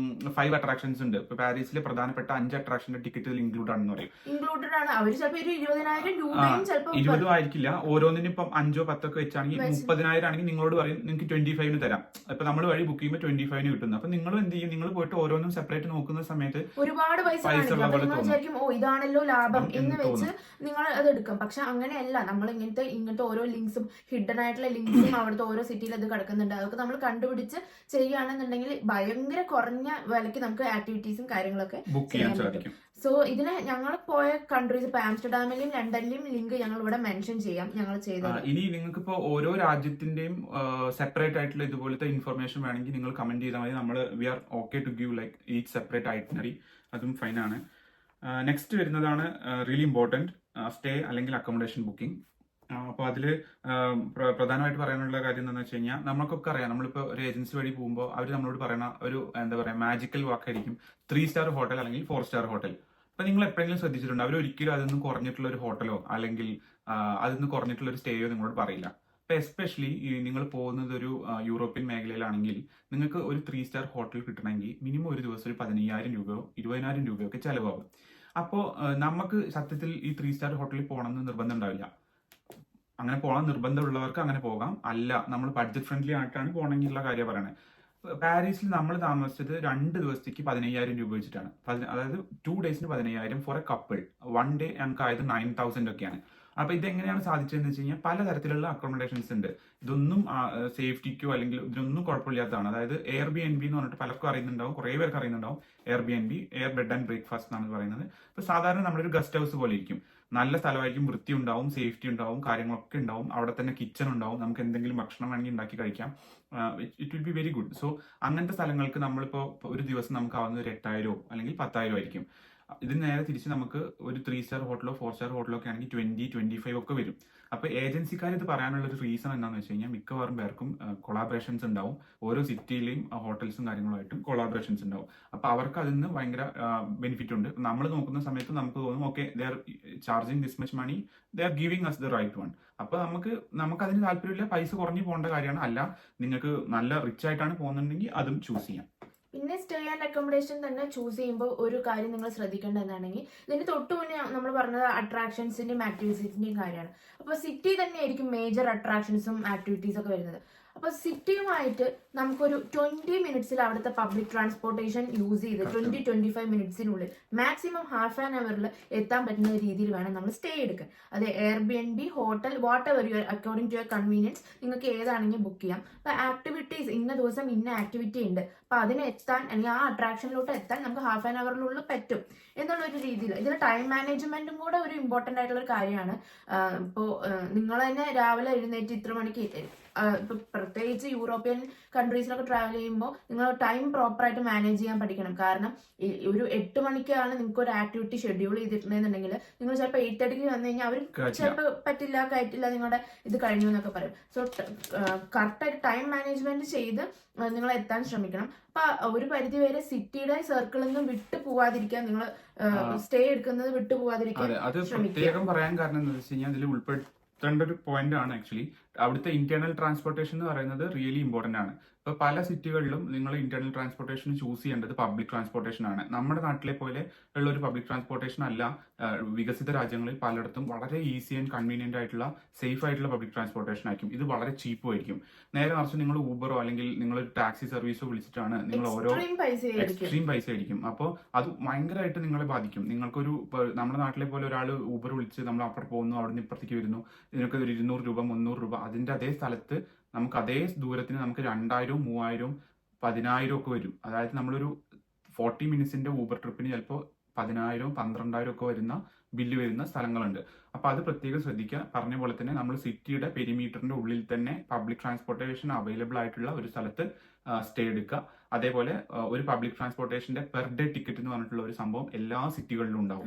Speaker 2: 5 അട്രാക്ഷൻസ് ഉണ്ട്. ഇപ്പൊ പാരീസിലെ പ്രധാനപ്പെട്ട 5 അട്രാക്ഷന്റെ ടിക്കറ്റ് ഇതിൽ ഇൻക്ലൂഡ് ആണെന്ന് പറയും.
Speaker 1: ഇൻക്ലൂഡഡ് ആണ്. അവർ ചിലപ്പോൾ 20,000 രൂപയും ചിലപ്പോൾ
Speaker 2: 20 ആയിരിക്കില്ല. ഓരോന്നിനും ഇപ്പം 5 10 ഒക്കെ വെച്ചാണെങ്കിൽ 30,000 ആണെങ്കിൽ നിങ്ങളോട് പറയും നിങ്ങൾക്ക് 25 തരാം. ഇപ്പൊ നമ്മൾ വഴി ബുക്ക് ചെയ്യുമ്പോൾ 25 കിട്ടുന്നു. അപ്പൊ നിങ്ങൾ എന്ത് ചെയ്യും? നിങ്ങൾ പോയിട്ട് ഓരോന്നും സെപ്പറേറ്റ് നോക്കുന്ന സമയത്ത്
Speaker 1: ഒരുപാട് പൈസ വിചാരിക്കും ഓ ഇതാണല്ലോ ലാഭം എന്ന് വെച്ച് നിങ്ങൾ അത് എടുക്കും. പക്ഷെ അങ്ങനെയല്ല. നമ്മൾ ഇങ്ങനത്തെ ഓരോ ലിങ്ക്സും ഹിഡൻ ആയിട്ടുള്ള ലിങ്ക്സും അവിടുത്തെ ഓരോ സിറ്റിയിൽ അത് കിടക്കുന്നുണ്ട്. അതൊക്കെ നമ്മൾ കണ്ടുപിടിച്ച് ചെയ്യുകയാണെന്നുണ്ടെങ്കിൽ ഭയങ്കര കുറഞ്ഞ വിലയ്ക്ക് നമുക്ക് ആക്ടിവിറ്റീസും കാര്യങ്ങളൊക്കെ
Speaker 2: ബുക്ക് ചെയ്യാൻ സാധിക്കും.
Speaker 1: സോ ഇതിന് ഞങ്ങൾ പോയ കൺട്രീസ് ഇപ്പൊ ആംസ്റ്റർഡാമിലെയും ലണ്ടനിലെയും ലിങ്ക് ഞങ്ങൾ ഇവിടെ മെൻഷൻ ചെയ്യാം. ഞങ്ങൾ ചെയ്തത്.
Speaker 2: ഇനി നിങ്ങൾക്ക് ഇപ്പോൾ ഓരോ രാജ്യത്തിന്റെയും സെപ്പറേറ്റ് ആയിട്ടുള്ള ഇതുപോലത്തെ ഇൻഫർമേഷൻ വേണമെങ്കിൽ നിങ്ങൾ കമന്റ് ചെയ്താൽ മതി. നമ്മൾ we are okay to give like each separate itinerary. അതും ഫൈനാണ്. നെക്സ്റ്റ് വരുന്നതാണ് റിയലി ഇമ്പോർട്ടൻറ്റ്, സ്റ്റേ അല്ലെങ്കിൽ അക്കോമഡേഷൻ ബുക്കിംഗ്. അപ്പോൾ അതിൽ പ്രധാനമായിട്ട് പറയാനുള്ള കാര്യം എന്താണെന്ന് വെച്ച് കഴിഞ്ഞാൽ നമുക്കൊക്കെ അറിയാം. നമ്മളിപ്പോൾ ഒരു ഏജൻസി വഴി പോകുമ്പോൾ അവർ നമ്മളോട് പറയുന്ന ഒരു എന്താ പറയുക മാജിക്കൽ വാക്കായിരിക്കും 3 സ്റ്റാർ ഹോട്ടൽ അല്ലെങ്കിൽ 4 സ്റ്റാർ ഹോട്ടൽ. അപ്പൊ നിങ്ങൾ എപ്പോഴെങ്കിലും ശ്രദ്ധിച്ചിട്ടുണ്ട് അവർ ഒരിക്കലും അതൊന്നും കുറഞ്ഞിട്ടുള്ള ഒരു ഹോട്ടലോ അല്ലെങ്കിൽ അതൊന്നും കുറഞ്ഞിട്ടുള്ള ഒരു സ്റ്റേയോ നിങ്ങളോട് പറയില്ല. അപ്പൊ എസ്പെഷ്യലി നിങ്ങൾ പോകുന്നത് ഒരു യൂറോപ്യൻ മേഖലയിലാണെങ്കിൽ നിങ്ങൾക്ക് ഒരു 3 സ്റ്റാർ ഹോട്ടൽ കിട്ടണമെങ്കിൽ മിനിമം ഒരു ദിവസം ഒരു 15,000 രൂപയോ 20,000 രൂപയോ ഒക്കെ ചിലവാകും. അപ്പോൾ നമുക്ക് സത്യത്തിൽ ഈ 3 സ്റ്റാർ ഹോട്ടലിൽ പോകണമെന്ന് നിർബന്ധം ഉണ്ടാവില്ല. അങ്ങനെ പോകാൻ നിർബന്ധമുള്ളവർക്ക് അങ്ങനെ പോകാം. അല്ല നമ്മൾ ബഡ്ജറ്റ് ഫ്രണ്ട്ലി ആയിട്ടാണ് പോകണമെന്നുള്ള കാര്യം പറയണത്. പാരീസിൽ നമ്മൾ താമസിച്ചത് 2 ദിവസത്തേക്ക് 15,000 രൂപ വെച്ചിട്ടാണ്. അതായത് 2 ഡേയ്സിന് 15,000 ഫോർ എ കപ്പിൾ. 1 ഡേ ഞങ്ങൾക്ക് ആയത് 9,000 ഒക്കെയാണ്. അപ്പൊ ഇതെങ്ങനെയാണ് സാധിച്ചതെന്ന് വെച്ച് കഴിഞ്ഞാൽ പലതരത്തിലുള്ള അക്കോമഡേഷൻസ് ഉണ്ട്. ഇതൊന്നും സേഫ്റ്റിക്കോ അല്ലെങ്കിൽ ഇതിനൊന്നും കുഴപ്പമില്ലാത്തതാണ്. അതായത് എയർ ബി എൻ ബി എന്ന് പറഞ്ഞിട്ട് പലർക്കും അറിയുന്നുണ്ടാവും, കുറെ പേർക്ക് അറിയുന്നുണ്ടാവും. Airbnb, air bed and breakfast എന്നാണ് പറയുന്നത്. ഇപ്പൊ സാധാരണ നമ്മുടെ ഒരു ഗസ്റ്റ് ഹൗസ് പോലെ ഇരിക്കും. നല്ല സ്ഥലമായിരിക്കും, വൃത്തി ഉണ്ടാവും, സേഫ്റ്റി ഉണ്ടാവും, കാര്യങ്ങളൊക്കെ ഉണ്ടാവും. അവിടെ തന്നെ കിച്ചൺ ഉണ്ടാവും, നമുക്ക് എന്തെങ്കിലും ഭക്ഷണം വേണമെങ്കിൽ ഉണ്ടാക്കി കഴിക്കാം. It will be very good. So അങ്ങനത്തെ സ്ഥലങ്ങൾക്ക് നമ്മളിപ്പോൾ ഒരു ദിവസം നമുക്ക് ആവുന്ന ഒരു 8,000 അല്ലെങ്കിൽ 10,000 ആയിരിക്കും. ഇതിന് നേരെ തിരിച്ച് നമുക്ക് ഒരു 3 സ്റ്റാർ ഹോട്ടലോ 4 സ്റ്റാർ ഹോട്ടലോ ഒക്കെ ആണെങ്കിൽ 20-25 ഒക്കെ വരും. അപ്പൊ ഏജൻസിക്കാർ ഇത് പറയാനുള്ള ഒരു റീസൺ എന്താണെന്ന് വെച്ച് കഴിഞ്ഞാൽ മിക്കവാറും പേർക്കും കൊളാബറേഷൻസ് ഉണ്ടാവും. ഓരോ സിറ്റിയിലെയും ഹോട്ടൽസും കാര്യങ്ങളുമായിട്ടും കൊളാബറേഷൻസ് ഉണ്ടാവും. അപ്പൊ അവർക്ക് അതിൽ നിന്ന് ഭയങ്കര ബെനിഫിറ്റ് ഉണ്ട്. നമ്മൾ നോക്കുന്ന സമയത്ത് നമുക്ക് തോന്നും okay they are charging this much money, they are giving us the right one. അപ്പൊ നമുക്ക് അതിന് താല്പര്യമില്ല, പൈസ കുറഞ്ഞു പോകേണ്ട കാര്യമാണ്. അല്ല നിങ്ങൾക്ക് നല്ല റിച്ച് ആയിട്ടാണ് പോകുന്നുണ്ടെങ്കിൽ അതും ചൂസ് ചെയ്യാം.
Speaker 1: പിന്നെ സ്റ്റേ ആൻഡ് അക്കോമഡേഷൻ തന്നെ ചൂസ് ചെയ്യുമ്പോൾ ഒരു കാര്യം നിങ്ങൾ ശ്രദ്ധിക്കേണ്ടത് എന്താണെങ്കിൽ ഇതിന് തൊട്ട് മുന്നേ നമ്മൾ പറഞ്ഞത് അട്രാക്ഷൻസിന്റെയും ആക്ടിവിറ്റീസിന്റെയും കാര്യമാണ്. അപ്പോൾ സിറ്റി തന്നെയായിരിക്കും മേജർ അട്രാക്ഷൻസും ആക്ടിവിറ്റീസ് ഒക്കെ വരുന്നത്. അപ്പോൾ സിറ്റിയുമായിട്ട് നമുക്കൊരു 20 മിനിറ്റ്സിൽ അവിടുത്തെ പബ്ലിക് ട്രാൻസ്പോർട്ടേഷൻ യൂസ് ചെയ്ത് 20-25 മിനിറ്റ്സിനുള്ളിൽ മാക്സിമം ഹാഫ് ആൻ അവറിൽ എത്താൻ പറ്റുന്ന രീതിയിൽ വേണം നമ്മൾ സ്റ്റേ എടുക്കാൻ. അത് Airbnb, hotel, whatever your according to your convenience നിങ്ങൾക്ക് ഏതാണെങ്കിലും ബുക്ക് ചെയ്യാം. അപ്പോൾ ആക്ടിവിറ്റീസ് ഇന്ന ദിവസം ഇന്ന ആക്ടിവിറ്റി ഉണ്ട്, അപ്പോൾ അതിന് എത്താൻ അല്ലെങ്കിൽ ആ അട്രാക്ഷനിലോട്ട് എത്താൻ നമുക്ക് ഹാഫ് ആൻ അവറിനുള്ളിൽ പറ്റും എന്നുള്ളൊരു രീതിയിൽ. ഇതിൽ ടൈം മാനേജ്മെന്റും കൂടെ ഒരു ഇമ്പോർട്ടൻ്റ് ആയിട്ടുള്ള ഒരു കാര്യമാണ്. ഇപ്പോൾ നിങ്ങൾ തന്നെ രാവിലെ എഴുന്നേറ്റ് ഇത്ര മണിക്ക് ഇപ്പൊ പ്രത്യേകിച്ച് യൂറോപ്യൻ കൺട്രീസിലൊക്കെ ട്രാവൽ ചെയ്യുമ്പോൾ നിങ്ങൾ ടൈം പ്രോപ്പറായിട്ട് മാനേജ് ചെയ്യാൻ പഠിക്കണം. കാരണം ഒരു 8 മണിക്കാണ് നിങ്ങൾക്ക് ഒരു ആക്ടിവിറ്റി ഷെഡ്യൂൾ ചെയ്തിട്ടുണ്ടെന്നുണ്ടെങ്കിൽ നിങ്ങൾ ചിലപ്പോൾ 8:30 വന്നു കഴിഞ്ഞാൽ അവർ ചിലപ്പോൾ കയറ്റില്ല, നിങ്ങളുടെ ഇത് കഴിഞ്ഞു എന്നൊക്കെ പറയും. സോ കറക്റ്റായിട്ട് ടൈം മാനേജ്മെന്റ് ചെയ്ത് നിങ്ങൾ എത്താൻ ശ്രമിക്കണം. അപ്പൊ ഒരു പരിധി വരെ സിറ്റിയുടെ സർക്കിളിൽ നിന്ന് വിട്ടു പോവാതിരിക്കാൻ, നിങ്ങൾ സ്റ്റേ എടുക്കുന്നത് വിട്ടു പോവാതിരിക്കാൻ
Speaker 2: പ്രത്യേകം പറയാൻ കാരണം എന്താ വെച്ച് കഴിഞ്ഞാൽ അതിൽ ഉൾപ്പെടുത്തേണ്ട ഒരു പോയിന്റ് ആണ് ആക്ച്വലി അവിടുത്തെ ഇന്റേണൽ ട്രാൻസ്പോർട്ടേഷൻ എന്ന് പറയുന്നത് റിയലി ഇമ്പോർട്ടന്റ് ആണ്. ഇപ്പൊ പല സിറ്റികളിലും നിങ്ങൾ ഇന്റേണൽ ട്രാൻസ്പോർട്ടേഷൻ ചൂസ് ചെയ്യേണ്ടത് പബ്ലിക് ട്രാൻസ്പോർട്ടേഷൻ ആണ്. നമ്മുടെ നാട്ടിലെ പോലെ ഉള്ള ഒരു പബ്ലിക് ട്രാൻസ്പോർട്ടേഷൻ അല്ല വികസിത രാജ്യങ്ങളിൽ പലയിടത്തും വളരെ ഈസി ആൻഡ് കൺവീനിയന്റ് ആയിട്ടുള്ള സേഫ് ആയിട്ടുള്ള പബ്ലിക് ട്രാൻസ്പോർട്ടേഷൻ ആയിരിക്കും. ഇത് വളരെ ചീപ്പും ആയിരിക്കും. നേരെ മറിച്ച് നിങ്ങൾ ഊബറോ അല്ലെങ്കിൽ നിങ്ങൾ ഒരു ടാക്സി സർവീസോ വിളിച്ചിട്ടാണ് നിങ്ങൾ ഓരോ എക്സ്ട്രീം പൈസ ആയിരിക്കും. അപ്പോൾ അത് ഭയങ്കരമായിട്ട് നിങ്ങളെ ബാധിക്കും. നിങ്ങൾക്കൊരു നമ്മുടെ നാട്ടിലെ പോലെ ഒരാൾ ഊബർ വിളിച്ച് നമ്മൾ അപ്പുറം പോകുന്നു, അവിടെ നിന്ന് ഇപ്പുറത്തേക്ക് വരുന്നു, ഇതിനൊക്കെ ഒരു 200 രൂപ 300 രൂപ, അതിന്റെ അതേ സ്ഥലത്ത് നമുക്ക് അതേ ദൂരത്തിന് നമുക്ക് 2,000 3,000 10,000 ഒക്കെ വരും. അതായത് നമ്മളൊരു 40 മിനിറ്റ്സിന്റെ ഊബർ ട്രിപ്പിന് ചിലപ്പോൾ 10,000 12,000 ഒക്കെ വരുന്ന ബില്ല് വരുന്ന സ്ഥലങ്ങളുണ്ട്. അപ്പൊ അത് പ്രത്യേകം ശ്രദ്ധിക്കുക. പറഞ്ഞ പോലെ തന്നെ നമ്മൾ സിറ്റിയുടെ പെരിമീറ്ററിന്റെ ഉള്ളിൽ തന്നെ പബ്ലിക് ട്രാൻസ്പോർട്ടേഷൻ അവൈലബിൾ ആയിട്ടുള്ള ഒരു സ്ഥലത്ത് സ്റ്റേ എടുക്കുക. അതേപോലെ ഒരു പബ്ലിക് ട്രാൻസ്പോർട്ടേഷന്റെ പെർ ഡേ ടിക്കറ്റ് എന്ന് പറഞ്ഞിട്ടുള്ള ഒരു സംഭവം എല്ലാ സിറ്റികളിലും ഉണ്ടാവും.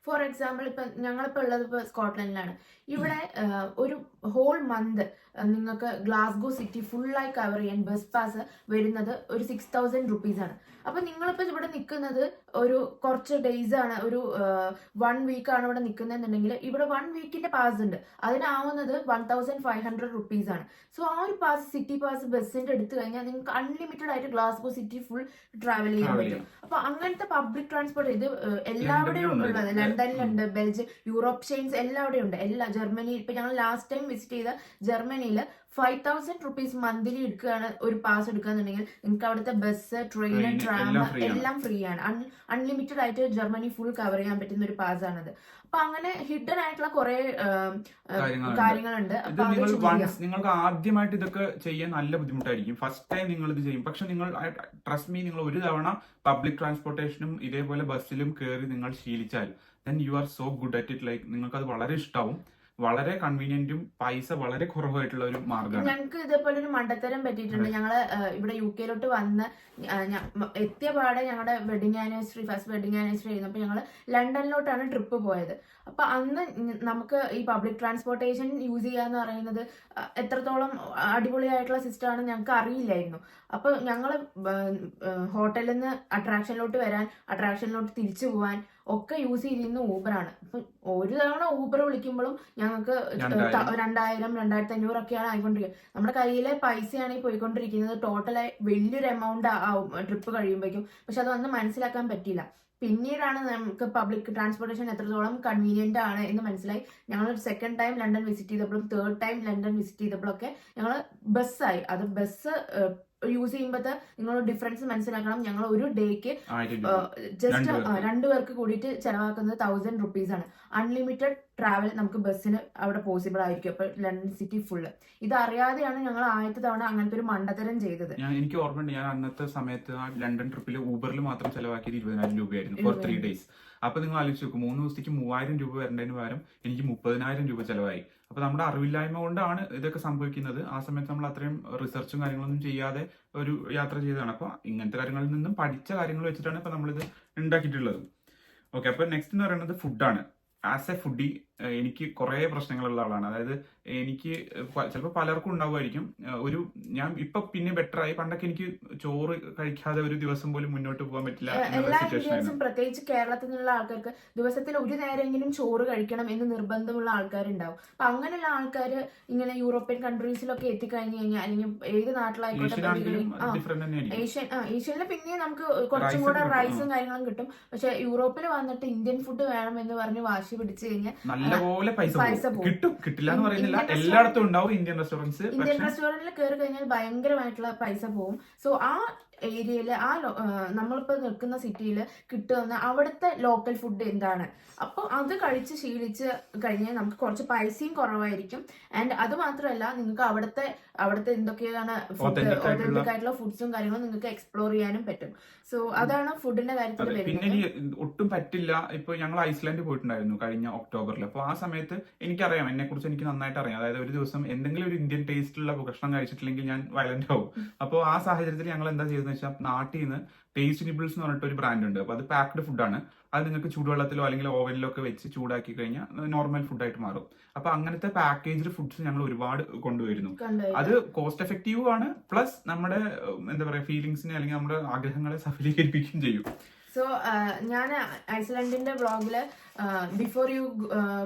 Speaker 1: ഫോർ എക്സാമ്പിൾ ഇപ്പൊ ഞങ്ങളിപ്പോ ഉള്ളത് ഇപ്പൊ സ്കോട്ട്ലൻഡിലാണ്. ഇവിടെ ഒരു ഹോൾ മന്ത് നിങ്ങൾക്ക് ഗ്ലാസ്ഗോ സിറ്റി ഫുള്ളായി കവർ ചെയ്യാൻ ബസ് പാസ് വരുന്നത് ഒരു 6,000 rupees ആണ്. അപ്പൊ നിങ്ങളിപ്പോ ഇവിടെ നിൽക്കുന്നത് ഒരു കുറച്ച് ഡേയ്സ് ആണ്, ഒരു 1 week ആണ് ഇവിടെ നിൽക്കുന്നതെന്നുണ്ടെങ്കിൽ ഇവിടെ 1 weekന്റെ പാസ് ഉണ്ട്. അതിനാവുന്നത് 1,500 rupees ആണ്. സോ ആ ഒരു പാസ്, സിറ്റി പാസ് ബസ്സിന്റെ എടുത്തു കഴിഞ്ഞാൽ നിങ്ങൾക്ക് അൺലിമിറ്റഡ് ആയിട്ട് ഗ്ലാസ്ഗോ സിറ്റി ഫുൾ ട്രാവൽ ചെയ്യാൻ പറ്റും. അപ്പൊ അങ്ങനത്തെ പബ്ലിക് ട്രാൻസ്പോർട്ട് ഇത് എല്ലാവിടെയും ഉള്ളത്. ലണ്ടനിലുണ്ട്, ബെൽജിയം, യൂറോപ്പ് ചെയിൻസ് എല്ലാവിടെയും ഉണ്ട്. ജർമ്മനി, ഇപ്പൊ ഞങ്ങൾ ലാസ്റ്റ് ടൈം വിസിറ്റ് ചെയ്ത ജർമ്മനിയിൽ 5,000 rupees മന്ത്ലി എടുക്കുകയാണ് ഒരു പാസ് എടുക്കുകയെന്നുണ്ടെങ്കിൽ നിങ്ങൾക്ക് അവിടുത്തെ ബസ്, ട്രെയിൻ, ട്രാം എല്ലാം ഫ്രീ ആണ്. അൺലിമിറ്റഡ് ആയിട്ട് ജർമ്മനി ഫുൾ കവർ ചെയ്യാൻ പറ്റുന്ന ഒരു പാസ് ആണത്. അപ്പൊ അങ്ങനെ ഹിഡൻ ആയിട്ടുള്ള കുറെ കാര്യങ്ങളുണ്ട്.
Speaker 2: നിങ്ങൾക്ക് ആദ്യമായിട്ട് ഇതൊക്കെ ചെയ്യാൻ നല്ല ബുദ്ധിമുട്ടായിരിക്കും. ഫസ്റ്റ് ടൈം നിങ്ങൾ ഇത് ചെയ്യും. പക്ഷെ നിങ്ങൾ ട്രസ്റ്റ് മീ, നിങ്ങൾ ഒരു തവണ പബ്ലിക് ട്രാൻസ്പോർട്ടേഷനും ഇതേപോലെ ബസ്സിലും കയറി നിങ്ങൾ ശീലിച്ചാൽ then you are so good at it. Like നിങ്ങൾക്ക് അത് വളരെ ഇഷ്ടാവും. വളരെ കൺവീനിയന്റും പൈസ വളരെ കുറവായിട്ടുള്ള ഒരു മാർഗ്ഗമാണ്.
Speaker 1: ഞങ്ങൾക്ക് ഇതേപോലെ ഒരു മണ്ടത്തരം പറ്റിയിട്ടുണ്ട്. ഞങ്ങള് ഇവിടെ UK വന്ന് എത്തിയ പാടെ ഞങ്ങളുടെ ഫസ്റ്റ് വെഡിങ് ആനിവേഴ്സറി ആയിരുന്നപ്പോൾ ഞങ്ങള് ലണ്ടനിലോട്ടാണ് ട്രിപ്പ് പോയത്. അപ്പൊ അന്ന് നമുക്ക് ഈ പബ്ലിക് ട്രാൻസ്പോർട്ടേഷൻ യൂസ് ചെയ്യാന്ന് പറയുന്നത് എത്രത്തോളം അടിപൊളിയായിട്ടുള്ള സിസ്റ്റം ആണ് ഞങ്ങൾക്ക് അറിയില്ലായിരുന്നു. അപ്പൊ ഞങ്ങള് ഹോട്ടലിൽ നിന്ന് അട്രാക്ഷനിലോട്ട് വരാൻ, അട്രാക്ഷനിലോട്ട് തിരിച്ചു പോവാൻ ഒക്കെ യൂസ് ചെയ്തിരുന്ന ഊബറാണ്. അപ്പൊ ഒരു തവണ ഊബർ വിളിക്കുമ്പോഴും ഞങ്ങൾക്ക് 2,000, 2,500 ഒക്കെയാണ് ആയിക്കൊണ്ടിരിക്കുന്നത്. നമ്മുടെ കയ്യിലെ പൈസയാണ് ഈ പോയിക്കൊണ്ടിരിക്കുന്നത്. ടോട്ടലായി വലിയൊരു എമൗണ്ട് ആവും ട്രിപ്പ് കഴിയുമ്പോഴേക്കും. പക്ഷെ അതൊന്നും മനസ്സിലാക്കാൻ പറ്റിയില്ല. പിന്നീടാണ് നമുക്ക് പബ്ലിക് ട്രാൻസ്പോർട്ടേഷൻ എത്രത്തോളം കൺവീനിയന്റ് ആണ് എന്ന് മനസ്സിലായി. ഞങ്ങൾ സെക്കൻഡ് ടൈം ലണ്ടൻ വിസിറ്റ് ചെയ്തപ്പോഴും തേർഡ് ടൈം ലണ്ടൻ വിസിറ്റ് ചെയ്തപ്പോഴൊക്കെ ഞങ്ങൾ ബസ്സായി. അത് ബസ് യൂസ് ചെയ്യുമ്പോഴത്തെ നിങ്ങൾ ഡിഫറൻസ് മനസ്സിലാക്കണം. ഞങ്ങൾ ഒരു ഡേക്ക് ജസ്റ്റ് 2 പേർക്ക് കൂടിയിട്ട് ചെലവാക്കുന്നത് 1,000 rupees ആണ്. അൺലിമിറ്റഡ് ട്രാവൽ നമുക്ക് ബസ്സിന് അവിടെ പോസിബിൾ ആയിരിക്കും. അപ്പൊ ലണ്ടൻ സിറ്റി ഫുള്ള്. ഇത് അറിയാതെയാണ് ഞങ്ങൾ ആദ്യത്തെ തവണ അങ്ങനത്തെ ഒരു മണ്ടത്തരം ചെയ്തത്.
Speaker 2: എനിക്ക് ഓർമ്മയുണ്ട്, ഞാൻ അന്നത്തെ സമയത്ത് ആ ലണ്ടൻ ട്രിപ്പിൽ ഊബറിൽ മാത്രം ചെലവാക്കിയത് 20,000 രൂപയായിരുന്നു ഫോർ 3 days. അപ്പൊ നിങ്ങൾ ആലോചിച്ച് നോക്കും, 3 ദിവസത്തേക്ക് 3,000 രൂപ വരേണ്ടതിന് പകരം എനിക്ക് 30,000 രൂപ ചെലവായി. അപ്പൊ നമ്മുടെ അറിവില്ലായ്മ കൊണ്ടാണ് ഇതൊക്കെ സംഭവിക്കുന്നത്. ആ സമയത്ത് നമ്മൾ അത്രയും റിസർച്ചും കാര്യങ്ങളൊന്നും ചെയ്യാതെ ഒരു യാത്ര ചെയ്തതാണ്. അപ്പൊ ഇങ്ങനത്തെ കാര്യങ്ങളിൽ നിന്നും പഠിച്ച കാര്യങ്ങൾ വെച്ചിട്ടാണ് ഇപ്പൊ നമ്മളിത് ഉണ്ടാക്കിയിട്ടുള്ളത്. ഓക്കെ, അപ്പൊ നെക്സ്റ്റ് എന്ന് പറയുന്നത് ഫുഡാണ്. ആസ് എ ഫുഡി എനിക്ക് കുറെ പ്രശ്നങ്ങളുള്ള ആളാണ്. അതായത് എനിക്ക് ചിലപ്പോൾ പലർക്കും ഉണ്ടാവുമായിരിക്കും. ഞാൻ ഇപ്പൊ പിന്നെ ബെറ്റർ ആയി. പണ്ടൊക്കെ എനിക്ക് ചോറ് കഴിക്കാതെ ഒരു ദിവസം പോലും മുന്നോട്ട് പോകാൻ പറ്റില്ല.
Speaker 1: എല്ലാ ഇന്ത്യൻസും പ്രത്യേകിച്ച് കേരളത്തിൽ നിന്നുള്ള ആൾക്കാർക്ക് ദിവസത്തിൽ ഒരു നേരമെങ്കിലും ചോറ് കഴിക്കണം എന്ന് നിർബന്ധമുള്ള ആൾക്കാരുണ്ടാവും. അപ്പൊ അങ്ങനെയുള്ള ആൾക്കാർ ഇങ്ങനെ യൂറോപ്യൻ കൺട്രീസിലൊക്കെ എത്തിക്കഴിഞ്ഞു കഴിഞ്ഞാൽ, അല്ലെങ്കിൽ ഏത് നാട്ടിലായിക്കോട്ടെ, ഏഷ്യനിൽ പിന്നെ നമുക്ക് കുറച്ചും കൂടെ റൈസും കാര്യങ്ങളും കിട്ടും. പക്ഷെ യൂറോപ്പിൽ വന്നിട്ട് ഇന്ത്യൻ ഫുഡ് വേണം എന്ന് പറഞ്ഞ് വാശി പിടിച്ചു കഴിഞ്ഞാൽ
Speaker 2: നല്ലപോലെ പൈസ കിട്ടും. കിട്ടില്ല എന്ന് പറയുന്നില്ല, എല്ലായിടത്തും ഉണ്ടാവും ഇന്ത്യൻ റെസ്റ്റോറൻറ്റ്സ്.
Speaker 1: ഇന്ത്യൻ റെസ്റ്റോറന്റിൽ കയറി കഴിഞ്ഞാൽ ഭയങ്കരമായിട്ടുള്ള പൈസ പോകും. സോ ആ ഏരിയയില് നമ്മളിപ്പോ നിൽക്കുന്ന സിറ്റിയിൽ കിട്ടുന്ന അവിടുത്തെ ലോക്കൽ ഫുഡ് എന്താണ്, അപ്പൊ അത് കഴിച്ച് ശീലിച്ച് കഴിഞ്ഞാൽ നമുക്ക് കുറച്ച് പൈസയും കുറവായിരിക്കും. ആൻഡ് അത് മാത്രമല്ല, നിങ്ങൾക്ക് അവിടുത്തെ എന്തൊക്കെയാണ് ഒതന്റിക് ആയിട്ടുള്ള ഫുഡ്സും കാര്യങ്ങളും നിങ്ങൾക്ക് എക്സ്പ്ലോർ ചെയ്യാനും പറ്റും. സോ അതാണ് ഫുഡിന്റെ കാര്യത്തിൽ
Speaker 2: പിന്നെ ഒട്ടും പറ്റില്ല. ഇപ്പൊ ഞങ്ങൾ ഐസ്ലാൻഡ് പോയിട്ടുണ്ടായിരുന്നു കഴിഞ്ഞ ഒക്ടോബറിൽ. അപ്പൊ ആ സമയത്ത് എനിക്കറിയാം, എന്നെ കുറിച്ച് എനിക്ക് നന്നായിട്ട് അറിയാം. അതായത് ഒരു ദിവസം എന്തെങ്കിലും ഒരു ഇന്ത്യൻ ടേസ്റ്റുള്ള ഭക്ഷണം കഴിച്ചിട്ടില്ലെങ്കിൽ ഞാൻ വയലന്റ് ആവും. അപ്പോൾ ആ സാഹചര്യത്തിൽ ഞങ്ങൾ എന്താ ചെയ്തതെന്ന് വെച്ചാൽ, നാട്ടിൽ നിന്ന് ടേസ്റ്റ് നിബിൾസ് എന്ന് പറഞ്ഞിട്ട് ഒരു ബ്രാൻഡ് ഉണ്ട്. അപ്പൊ അത് പാക്ഡ് ഫുഡാണ്. അത് നിങ്ങൾക്ക് ചൂടുവെള്ളത്തിലോ അല്ലെങ്കിൽ ഓവനിലോ ഒക്കെ വെച്ച് ചൂടാക്കി കഴിഞ്ഞാൽ നോർമൽ ഫുഡായിട്ട് മാറും. അപ്പൊ അങ്ങനത്തെ പാക്കേജ്ഡ് ഫുഡ്സ് ഞങ്ങൾ ഒരുപാട് കൊണ്ടുവരുന്നു. അത് കോസ്റ്റ് എഫക്റ്റീവ് ആണ്, പ്ലസ് നമ്മുടെ എന്താ പറയാ ഫീലിംഗ്സിനെ അല്ലെങ്കിൽ നമ്മുടെ ആഗ്രഹങ്ങളെ സഫലീകരിപ്പിക്കുകയും ചെയ്യും.
Speaker 1: സോ ഞാൻ ഐസ്ലാൻഡിന്റെ വ്ളോഗില് ബിഫോർ യു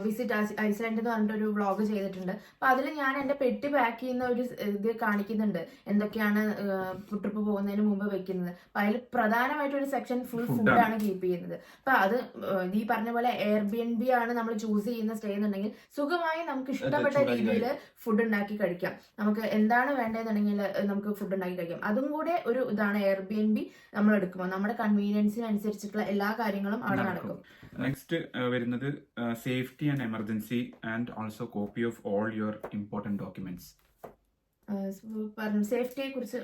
Speaker 1: വിസിറ്റ് ഐസ്ലാൻഡ് എന്ന് പറഞ്ഞിട്ടൊരു വ്ളോഗ് ചെയ്തിട്ടുണ്ട്. അപ്പൊ അതിൽ ഞാൻ എന്റെ പെട്ടി പാക്ക് ചെയ്യുന്ന ഒരു ഇത് കാണിക്കുന്നുണ്ട്, എന്തൊക്കെയാണ് ട്രിപ്പ് പോകുന്നതിന് മുമ്പ് വെക്കുന്നത്. അപ്പൊ അതിൽ പ്രധാനമായിട്ടൊരു സെക്ഷൻ ഫുൾ ഫുഡാണ് കീപ്പ് ചെയ്യുന്നത്. അപ്പൊ അത് ഈ പറഞ്ഞ പോലെ Airbnb ആണ് നമ്മൾ ചൂസ് ചെയ്യുന്ന സ്റ്റേ എന്നുണ്ടെങ്കിൽ സുഖമായി നമുക്ക് ഇഷ്ടപ്പെട്ട രീതിയിൽ ഫുഡ് ഉണ്ടാക്കി കഴിക്കാം. നമുക്ക് എന്താണ് വേണ്ടതെന്നുണ്ടെങ്കിൽ നമുക്ക് ഫുഡ് ഉണ്ടാക്കി കഴിക്കാം. അതും കൂടെ ഒരു ഇതാണ് Airbnb നമ്മൾ എടുക്കുമ്പോൾ നമ്മുടെ കൺവീനിയൻസിനനുസരിച്ചിട്ടുള്ള എല്ലാ കാര്യങ്ങളും അവിടെ നടക്കും.
Speaker 2: നെക്സ്റ്റ് വരുന്നത് safety and emergency and also copy of all your important documents.
Speaker 1: സേഫ്റ്റിയെ കുറിച്ച്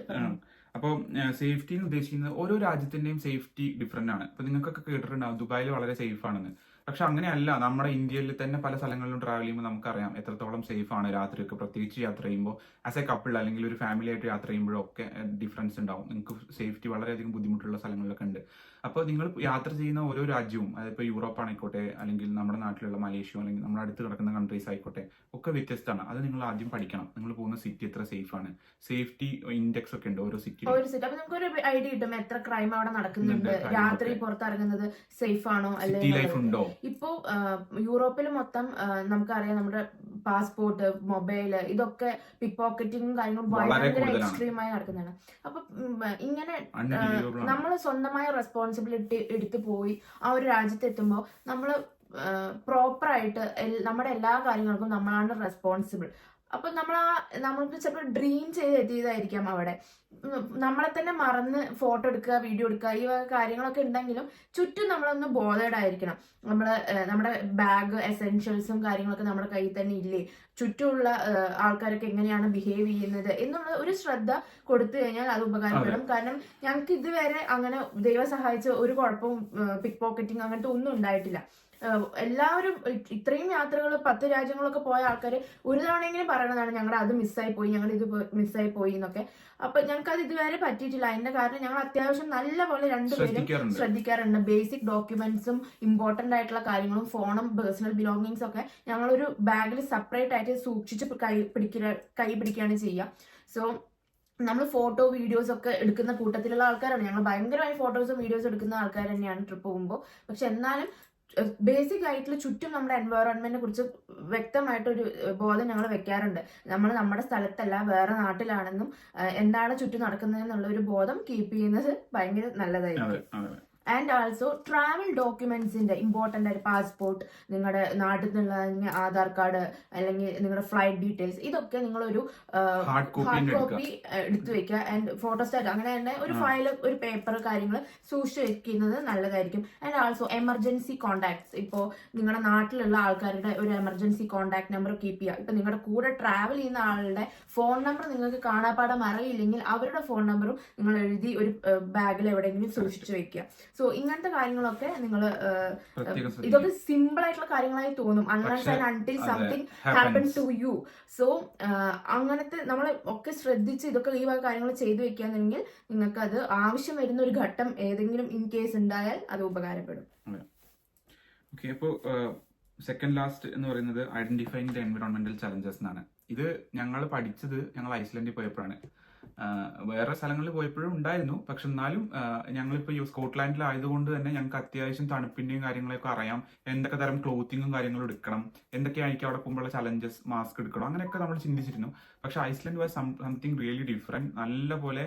Speaker 2: അപ്പോൾ സേഫ്റ്റി എന്ന് ഉദ്ദേശിക്കുന്നത് ഓരോ രാജ്യത്തിന്റെയും സേഫ്റ്റി ഡിഫറെന്റ് ആണ്. ഇപ്പൊ നിങ്ങൾക്കൊക്കെ കേട്ടിട്ടുണ്ടാവും ദുബായിൽ വളരെ സേഫ് ആണെന്ന്. പക്ഷെ അങ്ങനെയല്ല. നമ്മുടെ ഇന്ത്യയിൽ തന്നെ പല സ്ഥലങ്ങളിലും ട്രാവൽ ചെയ്യുമ്പോൾ നമുക്കറിയാം എത്രത്തോളം സേഫ് ആണ് രാത്രിയൊക്കെ, പ്രത്യേകിച്ച് യാത്ര ചെയ്യുമ്പോൾ. ആസ് എ കപ്പിൾ അല്ലെങ്കിൽ ഒരു ഫാമിലി ആയിട്ട് യാത്ര ചെയ്യുമ്പോഴൊക്കെ ഡിഫറൻസ് ഉണ്ടാവും. നിങ്ങൾക്ക് സേഫ്റ്റി വളരെയധികം ബുദ്ധിമുട്ടുള്ള സ്ഥലങ്ങളിലൊക്കെ ഉണ്ട്. അപ്പോൾ നിങ്ങൾ യാത്ര ചെയ്യുന്ന ഓരോ രാജ്യവും, അതിപ്പോൾ യൂറോപ്പ് ആയിക്കോട്ടെ, അല്ലെങ്കിൽ നമ്മുടെ നാട്ടിലുള്ള മലേഷ്യ, അല്ലെങ്കിൽ നമ്മുടെ അടുത്ത് കിടക്കുന്ന കൺട്രീസ് ആയിക്കോട്ടെ, ഒക്കെ വ്യത്യസ്തമാണ്. അത് നിങ്ങൾ ആദ്യം പഠിക്കണം. നിങ്ങൾ പോകുന്ന സിറ്റി എത്ര സേഫ് ആണ്, സേഫ്റ്റി ഇൻഡെക്സ് ഒക്കെ ഉണ്ട് ഓരോ സിറ്റിയിലും.
Speaker 1: അപ്പൊ നമുക്കൊരു ഐഡിയ കിട്ടും എത്ര ക്രൈം അവിടെ നടക്കുന്നുണ്ട്, രാത്രി പുറത്തിറങ്ങുന്നത് സേഫ് ആണോ
Speaker 2: സിറ്റി ലൈഫ് ഉണ്ടോ.
Speaker 1: ഇപ്പോ യൂറോപ്പിൽ മൊത്തം നമുക്കറിയാം നമ്മുടെ പാസ്പോർട്ട്, മൊബൈല്, ഇതൊക്കെ പിക് പോക്കറ്റിങ്ങും കാര്യങ്ങളും ഭയങ്കര എക്സ്ട്രീമായി നടക്കുന്നതാണ്. അപ്പൊ ഇങ്ങനെ നമ്മൾ സ്വന്തമായ റെസ്പോൺസിബിലിറ്റി എടുത്തു പോയി ആ ഒരു രാജ്യത്ത് എത്തുമ്പോൾ നമ്മൾ പ്രോപ്പറായിട്ട് നമ്മുടെ എല്ലാ കാര്യങ്ങൾക്കും നമ്മളാണ് റെസ്പോൺസിബിൾ. അപ്പൊ നമ്മൾക്ക് ചിലപ്പോൾ ഡ്രീം ചെയ്ത് എത്തിയതായിരിക്കാം അവിടെ. നമ്മളെ തന്നെ മറന്ന് ഫോട്ടോ എടുക്കുക, വീഡിയോ എടുക്കുക, ഈ കാര്യങ്ങളൊക്കെ ഉണ്ടെങ്കിലും ചുറ്റും നമ്മളൊന്ന് ബോധേഡ് ആയിരിക്കണം. നമ്മുടെ ബാഗ്, എസെൻഷ്യൽസും കാര്യങ്ങളൊക്കെ നമ്മുടെ കയ്യിൽ തന്നെ ഇല്ലേ, ചുറ്റുമുള്ള ആൾക്കാരൊക്കെ എങ്ങനെയാണ് ബിഹേവ് ചെയ്യുന്നത് എന്നുള്ള ഒരു ശ്രദ്ധ കൊടുത്തു കഴിഞ്ഞാൽ അത് ഉപകാരപ്പെടും. കാരണം ഞങ്ങൾക്ക് ഇതുവരെ അങ്ങനെ ദൈവം സഹായിച്ച് ഒരു കുഴപ്പവും പിക് പോക്കറ്റിംഗ് അങ്ങനത്തെ ഒന്നും ഉണ്ടായിട്ടില്ല. എല്ലാവരും ഇത്രയും യാത്രകൾ 10 രാജ്യങ്ങളൊക്കെ പോയ ആൾക്കാർ ഒരു തവണയെങ്കിലും പറയണതാണ് ഞങ്ങളുടെ അത് മിസ്സായി പോയി, ഞങ്ങൾ ഇത് മിസ്സായി പോയി എന്നൊക്കെ. അപ്പൊ ഞങ്ങൾക്ക് അത് ഇതുവരെ പറ്റിയിട്ടില്ല. അതിന്റെ കാരണം ഞങ്ങൾ അത്യാവശ്യം നല്ലപോലെ രണ്ടുപേരും ശ്രദ്ധിക്കാറുണ്ട്. ബേസിക് ഡോക്യുമെന്റ്സും ഇമ്പോർട്ടന്റ് ആയിട്ടുള്ള കാര്യങ്ങളും ഫോണും പേഴ്സണൽ ബിലോങ്ങിങ്സും ഒക്കെ ഞങ്ങളൊരു ബാഗിൽ സെപ്പറേറ്റ് ആയിട്ട് സൂക്ഷിച്ച് കൈ പിടിക്കുകയാണ് ചെയ്യുക. സോ നമ്മൾ ഫോട്ടോ വീഡിയോസ് ഒക്കെ എടുക്കുന്ന കൂട്ടത്തിലുള്ള ആൾക്കാരാണ്. ഞങ്ങൾ ഭയങ്കരമായി ഫോട്ടോസും വീഡിയോസും എടുക്കുന്ന ആൾക്കാർ തന്നെയാണ് ട്രിപ്പ് പോകുമ്പോൾ. പക്ഷെ എന്നാലും ബേസിക് ആയിട്ടുള്ള ചുറ്റും നമ്മുടെ എൻവയോൺമെന്റിനെ കുറിച്ച് വ്യക്തമായിട്ടൊരു ബോധം ഞങ്ങൾ വെക്കാറുണ്ട്. നമ്മൾ നമ്മുടെ സ്ഥലത്തല്ല, വേറെ നാട്ടിലാണെന്നും എന്താണ് ചുറ്റും നടക്കുന്നതെന്നുള്ള ഒരു ബോധം കീപ്പ് ചെയ്യുന്നത് ഭയങ്കര നല്ലതായിരിക്കും. ആൻഡ് ആൾസോ ട്രാവൽ ഡോക്യുമെന്റ്സിന്റെ ഇമ്പോർട്ടന്റ് ആയിട്ട് പാസ്പോർട്ട്, നിങ്ങളുടെ നാട്ടിൽ നിന്നുള്ള ആധാർ കാർഡ്, അല്ലെങ്കിൽ നിങ്ങളുടെ ഫ്ലൈറ്റ് ഡീറ്റെയിൽസ്, ഇതൊക്കെ നിങ്ങളൊരു ഹാർഡ് കോപ്പി എടുത്തു വെക്കുക. ആൻഡ് ഫോട്ടോസ്റ്റാറ്റ്, അങ്ങനെ തന്നെ ഒരു ഫയൽ, ഒരു പേപ്പർ, കാര്യങ്ങൾ സൂക്ഷിച്ചു വെക്കുന്നത് നല്ലതായിരിക്കും. And also emergency contacts. ഇപ്പോൾ നിങ്ങളുടെ നാട്ടിലുള്ള ആൾക്കാരുടെ ഒരു എമർജൻസി കോൺടാക്ട് നമ്പർ കീപ്പ് ചെയ്യുക. ഇപ്പൊ നിങ്ങളുടെ കൂടെ ട്രാവൽ ചെയ്യുന്ന ആളുടെ ഫോൺ നമ്പർ നിങ്ങൾക്ക് കാണാപ്പാടം അറിയില്ലെങ്കിൽ അവരുടെ ഫോൺ നമ്പറും നിങ്ങൾ എഴുതി ഒരു ബാഗിൽ എവിടെയെങ്കിലും സൂക്ഷിച്ചു വെക്കുക. സോ ഇങ്ങനത്തെ കാര്യങ്ങളൊക്കെ നിങ്ങൾ, ഇതൊക്കെ സിമ്പിൾ ആയിട്ടുള്ള കാര്യങ്ങളായി തോന്നും, until something happen to you. So അങ്ങനത്തെ നമ്മൾ ഒക്കെ ശ്രദ്ധിച്ച് ഇതൊക്കെ ഈ വക കാര്യങ്ങൾ ചെയ്തു വെക്കുകയാണെങ്കിൽ നിങ്ങൾക്ക് അത് ആവശ്യം വരുന്ന ഒരു ഘട്ടം ഏതെങ്കിലും ഇൻ കേസ് ഉണ്ടായാൽ അത് ഉപകാരപ്പെടും.
Speaker 2: ഓക്കെ, അപ്പോൾ സെക്കൻഡ് ലാസ്റ്റ് എന്ന് പറയുന്നത് ഐഡന്റിഫൈങ് ദ എൻവിറോൺമെന്റൽ ചലഞ്ചസ് എന്നാണ്. ഇത് ഞങ്ങൾ പഠിച്ചത് ഞങ്ങൾ ഐസ്ലൻഡിൽ പോയപ്പോഴാണ്. വേറെ സ്ഥലങ്ങളിൽ പോയപ്പോഴും ഉണ്ടായിരുന്നു. പക്ഷെ എന്നാലും ഞങ്ങളിപ്പോൾ സ്കോട്ട്ലാൻഡിലായതുകൊണ്ട് തന്നെ ഞങ്ങൾക്ക് അത്യാവശ്യം തണുപ്പിന്റെയും കാര്യങ്ങളൊക്കെ അറിയാം. എന്തൊക്കെ തരം ക്ലോത്തിങ്ങും കാര്യങ്ങളും എടുക്കണം, എന്തൊക്കെയായിരിക്കും അവിടെ പോകുമ്പോഴുള്ള ചലഞ്ചസ്, മാസ്ക് എടുക്കണം, അങ്ങനെയൊക്കെ നമ്മൾ ചിന്തിച്ചിരുന്നു. പക്ഷെ Iceland was something really different. നല്ലപോലെ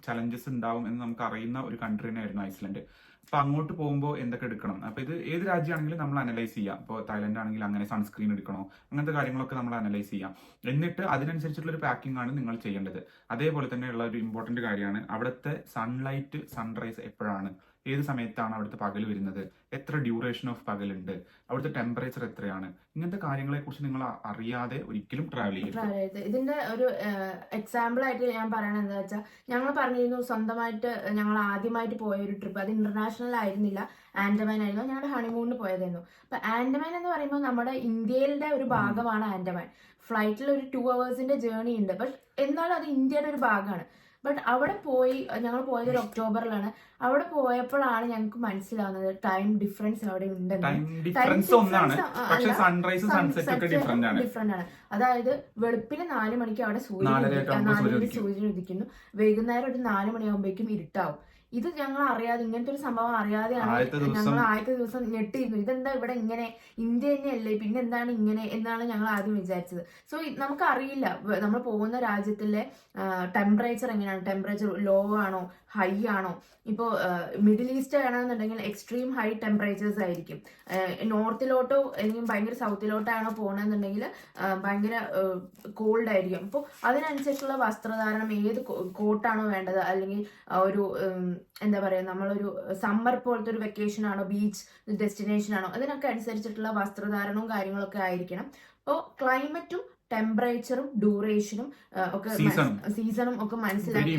Speaker 2: ചലഞ്ചസ് ഉണ്ടാവും എന്ന് നമുക്ക് അറിയുന്ന ഒരു കൺട്രി തന്നെയായിരുന്നു ഐസ്ലൻഡ്. അപ്പൊ അങ്ങോട്ട് പോകുമ്പോൾ എന്തൊക്കെ എടുക്കണം, അപ്പൊ ഇത് ഏത് രാജ്യമാണെങ്കിലും നമ്മൾ അനലൈസ് ചെയ്യാം. ഇപ്പോൾ തായ്ലൻഡ് ആണെങ്കിൽ അങ്ങനെ സൺസ്ക്രീൻ എടുക്കണോ, അങ്ങനത്തെ കാര്യങ്ങളൊക്കെ നമ്മൾ അനലൈസ് ചെയ്യാം. എന്നിട്ട് അതിനനുസരിച്ചുള്ള ഒരു പാക്കിംഗ് ആണ് നിങ്ങൾ ചെയ്യേണ്ടത്. അതേപോലെ തന്നെയുള്ള ഒരു ഇമ്പോർട്ടന്റ് കാര്യമാണ് അവിടുത്തെ സൺലൈറ്റ്, സൺറൈസ് എപ്പോഴാണ്, ഏത് സമയത്താണ് അവിടുത്തെ പകൽ വരുന്നത്, എത്ര ഡ്യൂറേഷൻ ഓഫ് പകലുണ്ട്, അവിടുത്തെ ടെമ്പറേച്ചർ എത്രയാണ്, ഇങ്ങനത്തെ കാര്യങ്ങളെ കുറിച്ച് നിങ്ങൾ അറിയാതെ ഒരിക്കലും ട്രാവൽ ചെയ്യരുത്.
Speaker 1: ഇതിന്റെ ഒരു എക്സാമ്പിൾ ആയിട്ട് ഞാൻ പറയണത് എന്താ വെച്ചാൽ, ഞങ്ങൾ പറഞ്ഞിരുന്നു സ്വന്തമായിട്ട് ഞങ്ങൾ ആദ്യമായിട്ട് പോയ ഒരു ട്രിപ്പ്, അത് ഇന്റർനാഷണൽ ആയിരുന്നില്ല, ആൻഡമാൻ ആയിരുന്നു. ഞങ്ങളുടെ ഹണിമൂണിന് പോയതായിരുന്നു. അപ്പൊ ആൻഡമാൻ എന്ന് പറയുമ്പോൾ നമ്മുടെ ഇന്ത്യയുടെ ഒരു ഭാഗമാണ് ആൻഡമാൻ. ഫ്ലൈറ്റിൽ ഒരു 2 hours ജേർണി ഉണ്ട്. ബട്ട് എന്നാലും അത് ഇന്ത്യയുടെ ഒരു ഭാഗമാണ്. ബട്ട് അവിടെ പോയി, ഞങ്ങൾ പോയത് ഒരു ഒക്ടോബറിലാണ്. അവിടെ പോയപ്പോഴാണ് ഞങ്ങൾക്ക് മനസ്സിലാവുന്നത് ടൈം ഡിഫറൻസ് അവിടെ ഉണ്ടെന്ന്. ഡിഫറെന്റ് ആണ്. അതായത് വെളുപ്പിന് 4 മണിക്ക് അവിടെ സൂര്യൻ ഉദിക്കുന്നു, വൈകുന്നേരം ഒരു 4 മണിയാകുമ്പോഴേക്കും ഇരുട്ടാവും. ഇത് ഞങ്ങൾ അറിയാതെ, ഇങ്ങനത്തെ ഒരു സംഭവം അറിയാതെയാണ് ഞങ്ങൾ ആദ്യത്തെ ദിവസം ഞെട്ടിയിരുന്നു. ഇതെന്താ ഇവിടെ ഇങ്ങനെ, ഇന്ത്യ തന്നെയല്ലേ, പിന്നെ എന്താണ് ഇങ്ങനെ എന്നാണ് ഞങ്ങൾ ആദ്യം വിചാരിച്ചത്. സോ നമുക്കറിയില്ല നമ്മൾ പോകുന്ന രാജ്യത്തിലെ ടെമ്പറേച്ചർ എങ്ങനെയാണ്, ടെമ്പറേച്ചർ ലോ ആണോ ഹൈ ആണോ. ഇപ്പോൾ മിഡിൽ ഈസ്റ്റ് ആണെന്നുണ്ടെങ്കിൽ എക്സ്ട്രീം ഹൈ ടെമ്പറേച്ചേഴ്സ് ആയിരിക്കും. നോർത്തിലോട്ടോ അല്ലെങ്കിൽ ഭയങ്കര സൗത്തിലോട്ടോ ആണോ പോകണമെന്നുണ്ടെങ്കിൽ ഭയങ്കര കോൾഡ് ആയിരിക്കും. അപ്പോൾ അതിനനുസരിച്ചുള്ള വസ്ത്രധാരണം, ഏത് കോട്ടാണോ വേണ്ടത്, അല്ലെങ്കിൽ ഒരു എന്താ പറയുക, നമ്മളൊരു സമ്മർ പോലത്തെ ഒരു വെക്കേഷൻ ആണോ, ബീച്ച് ഡെസ്റ്റിനേഷൻ ആണോ, അതിനൊക്കെ അനുസരിച്ചിട്ടുള്ള വസ്ത്രധാരണവും കാര്യങ്ങളൊക്കെ ആയിരിക്കണം. അപ്പോൾ ക്ലൈമറ്റും ടെമ്പറേച്ചറും ഡ്യൂറേഷനും ഒക്കെ സീസണും ഒക്കെ മനസ്സിലാക്കി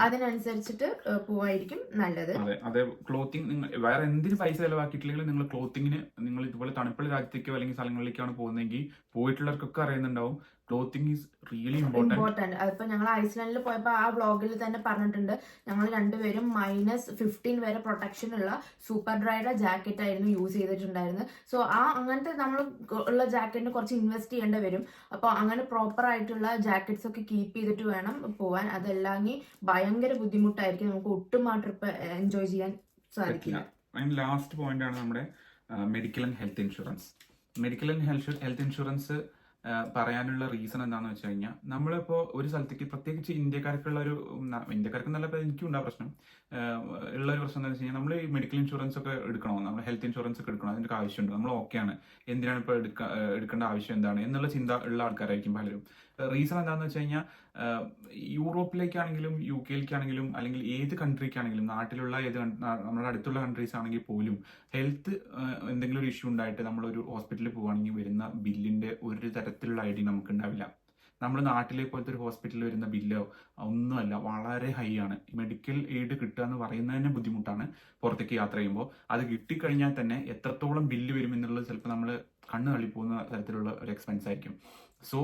Speaker 1: അതിനനുസരിച്ചിട്ട് പോവായിരിക്കും നല്ലത്.
Speaker 2: അതെ, ക്ലോത്തിങ് നിങ്ങൾ വേറെ എന്തിന് പൈസ ചെലവാക്കിയിട്ടില്ലെങ്കിൽ നിങ്ങൾ ക്ലോത്തിങ്ങിന് നിങ്ങൾ ഇതുപോലെ തണുപ്പുള്ള രാജ്യത്തേക്കോ അല്ലെങ്കിൽ സ്ഥലങ്ങളിലേക്കാണ് പോകുന്നതെങ്കിൽ പോയിട്ടുള്ളവർക്കൊക്കെ അറിയുന്നുണ്ടാവും ക്ലോത്തിങ് ഈസ് റിയലി
Speaker 1: ഇമ്പോർട്ടന്റ്. അതിപ്പോ ഞങ്ങൾ ഐസ്ലാൻഡിൽ പോയപ്പോ ആ വ്ളോഗിൽ തന്നെ പറഞ്ഞിട്ടുണ്ട്, ഞങ്ങൾ രണ്ടുപേരും -15 വരെ പ്രൊട്ടക്ഷൻ ഉള്ള സൂപ്പർ ഡ്രൈയുടെ ജാക്കറ്റ് ആയിരുന്നു യൂസ് ചെയ്തിട്ടുണ്ടായിരുന്നത്. സോ അങ്ങനത്തെ നമ്മൾ ഉള്ള ജാക്കറ്റിന് കുറച്ച് ഇൻവെസ്റ്റ് ചെയ്യേണ്ടി വരും. അപ്പോൾ അങ്ങനെ പ്രോപ്പർ ആയിട്ടുള്ള ജാക്കറ്റ്സ് ഒക്കെ കീപ്പ് ചെയ്തിട്ട് വേണം പോവാൻ. അതല്ലെങ്കിൽ ഭയങ്കര ബുദ്ധിമുട്ടായിരിക്കും, നമുക്ക് ഒട്ടും ആ ട്രിപ്പ് എൻജോയ് ചെയ്യാൻ സാധിക്കില്ല.
Speaker 2: ലാസ്റ്റ് പോയിന്റ് ആണ് നമ്മുടെ medical and health insurance. Medical and health insurance പറയാനുള്ള റീസൺ എന്താണെന്ന് വെച്ച് കഴിഞ്ഞാൽ, നമ്മളിപ്പോൾ ഒരു സ്ഥലത്തേക്ക് പ്രത്യേകിച്ച് ഇന്ത്യക്കാർക്കുള്ള ഇന്ത്യക്കാർക്കെന്നല്ല, ഇപ്പോൾ എനിക്കും ഉണ്ടാ പ്രശ്നം ഉള്ള ഒരു പ്രശ്നം എന്താണെന്ന് വെച്ച് കഴിഞ്ഞാൽ, നമ്മൾ ഈ മെഡിക്കൽ ഇൻഷുറൻസ് ഒക്കെ എടുക്കണോ, നമ്മൾ ഹെൽത്ത് ഇൻഷുറൻസ് ഒക്കെ എടുക്കണോ, അതിൻ്റെ ആവശ്യമുണ്ട്, നമ്മൾ ഓക്കെയാണ്, എന്തിനാണ് ഇപ്പോൾ എടുക്കേണ്ട ആവശ്യം എന്താണ് എന്നുള്ള ചിന്ത ഉള്ള ആൾക്കാരായിരിക്കും പലരും. റീസൺ എന്താണെന്ന് വെച്ച് കഴിഞ്ഞാൽ, യൂറോപ്പിലേക്കാണെങ്കിലും UK-ലേക്കാണെങ്കിലും അല്ലെങ്കിൽ ഏത് കൺട്രിക്കാണെങ്കിലും, നാട്ടിലുള്ള നമ്മുടെ അടുത്തുള്ള കൺട്രീസ് ആണെങ്കിൽ പോലും ഹെൽത്ത് എന്തെങ്കിലും ഒരു ഇഷ്യൂ ഉണ്ടായിട്ട് നമ്മളൊരു ഹോസ്പിറ്റലിൽ പോവുകയാണെങ്കിൽ വരുന്ന ബില്ലിന്റെ ഒരു തരത്തിലുള്ള ഐഡിയ നമുക്ക് ഉണ്ടാവില്ല. നമ്മൾ നാട്ടിലെ പോലത്തെ ഒരു ഹോസ്പിറ്റലിൽ വരുന്ന ബില്ലോ ഒന്നുമല്ല, വളരെ ഹൈ ആണ്. മെഡിക്കൽ എയ്ഡ് കിട്ടുക എന്ന് പറയുന്നത് തന്നെ ബുദ്ധിമുട്ടാണ് പുറത്തേക്ക് യാത്ര ചെയ്യുമ്പോൾ. അത് കിട്ടിക്കഴിഞ്ഞാൽ തന്നെ എത്രത്തോളം ബില്ല് വരും എന്നുള്ളത് ചിലപ്പോൾ നമ്മൾ കണ്ണ് തള്ളിപ്പോകുന്ന തരത്തിലുള്ള ഒരു എക്സ്പെൻസ് ആയിരിക്കും. So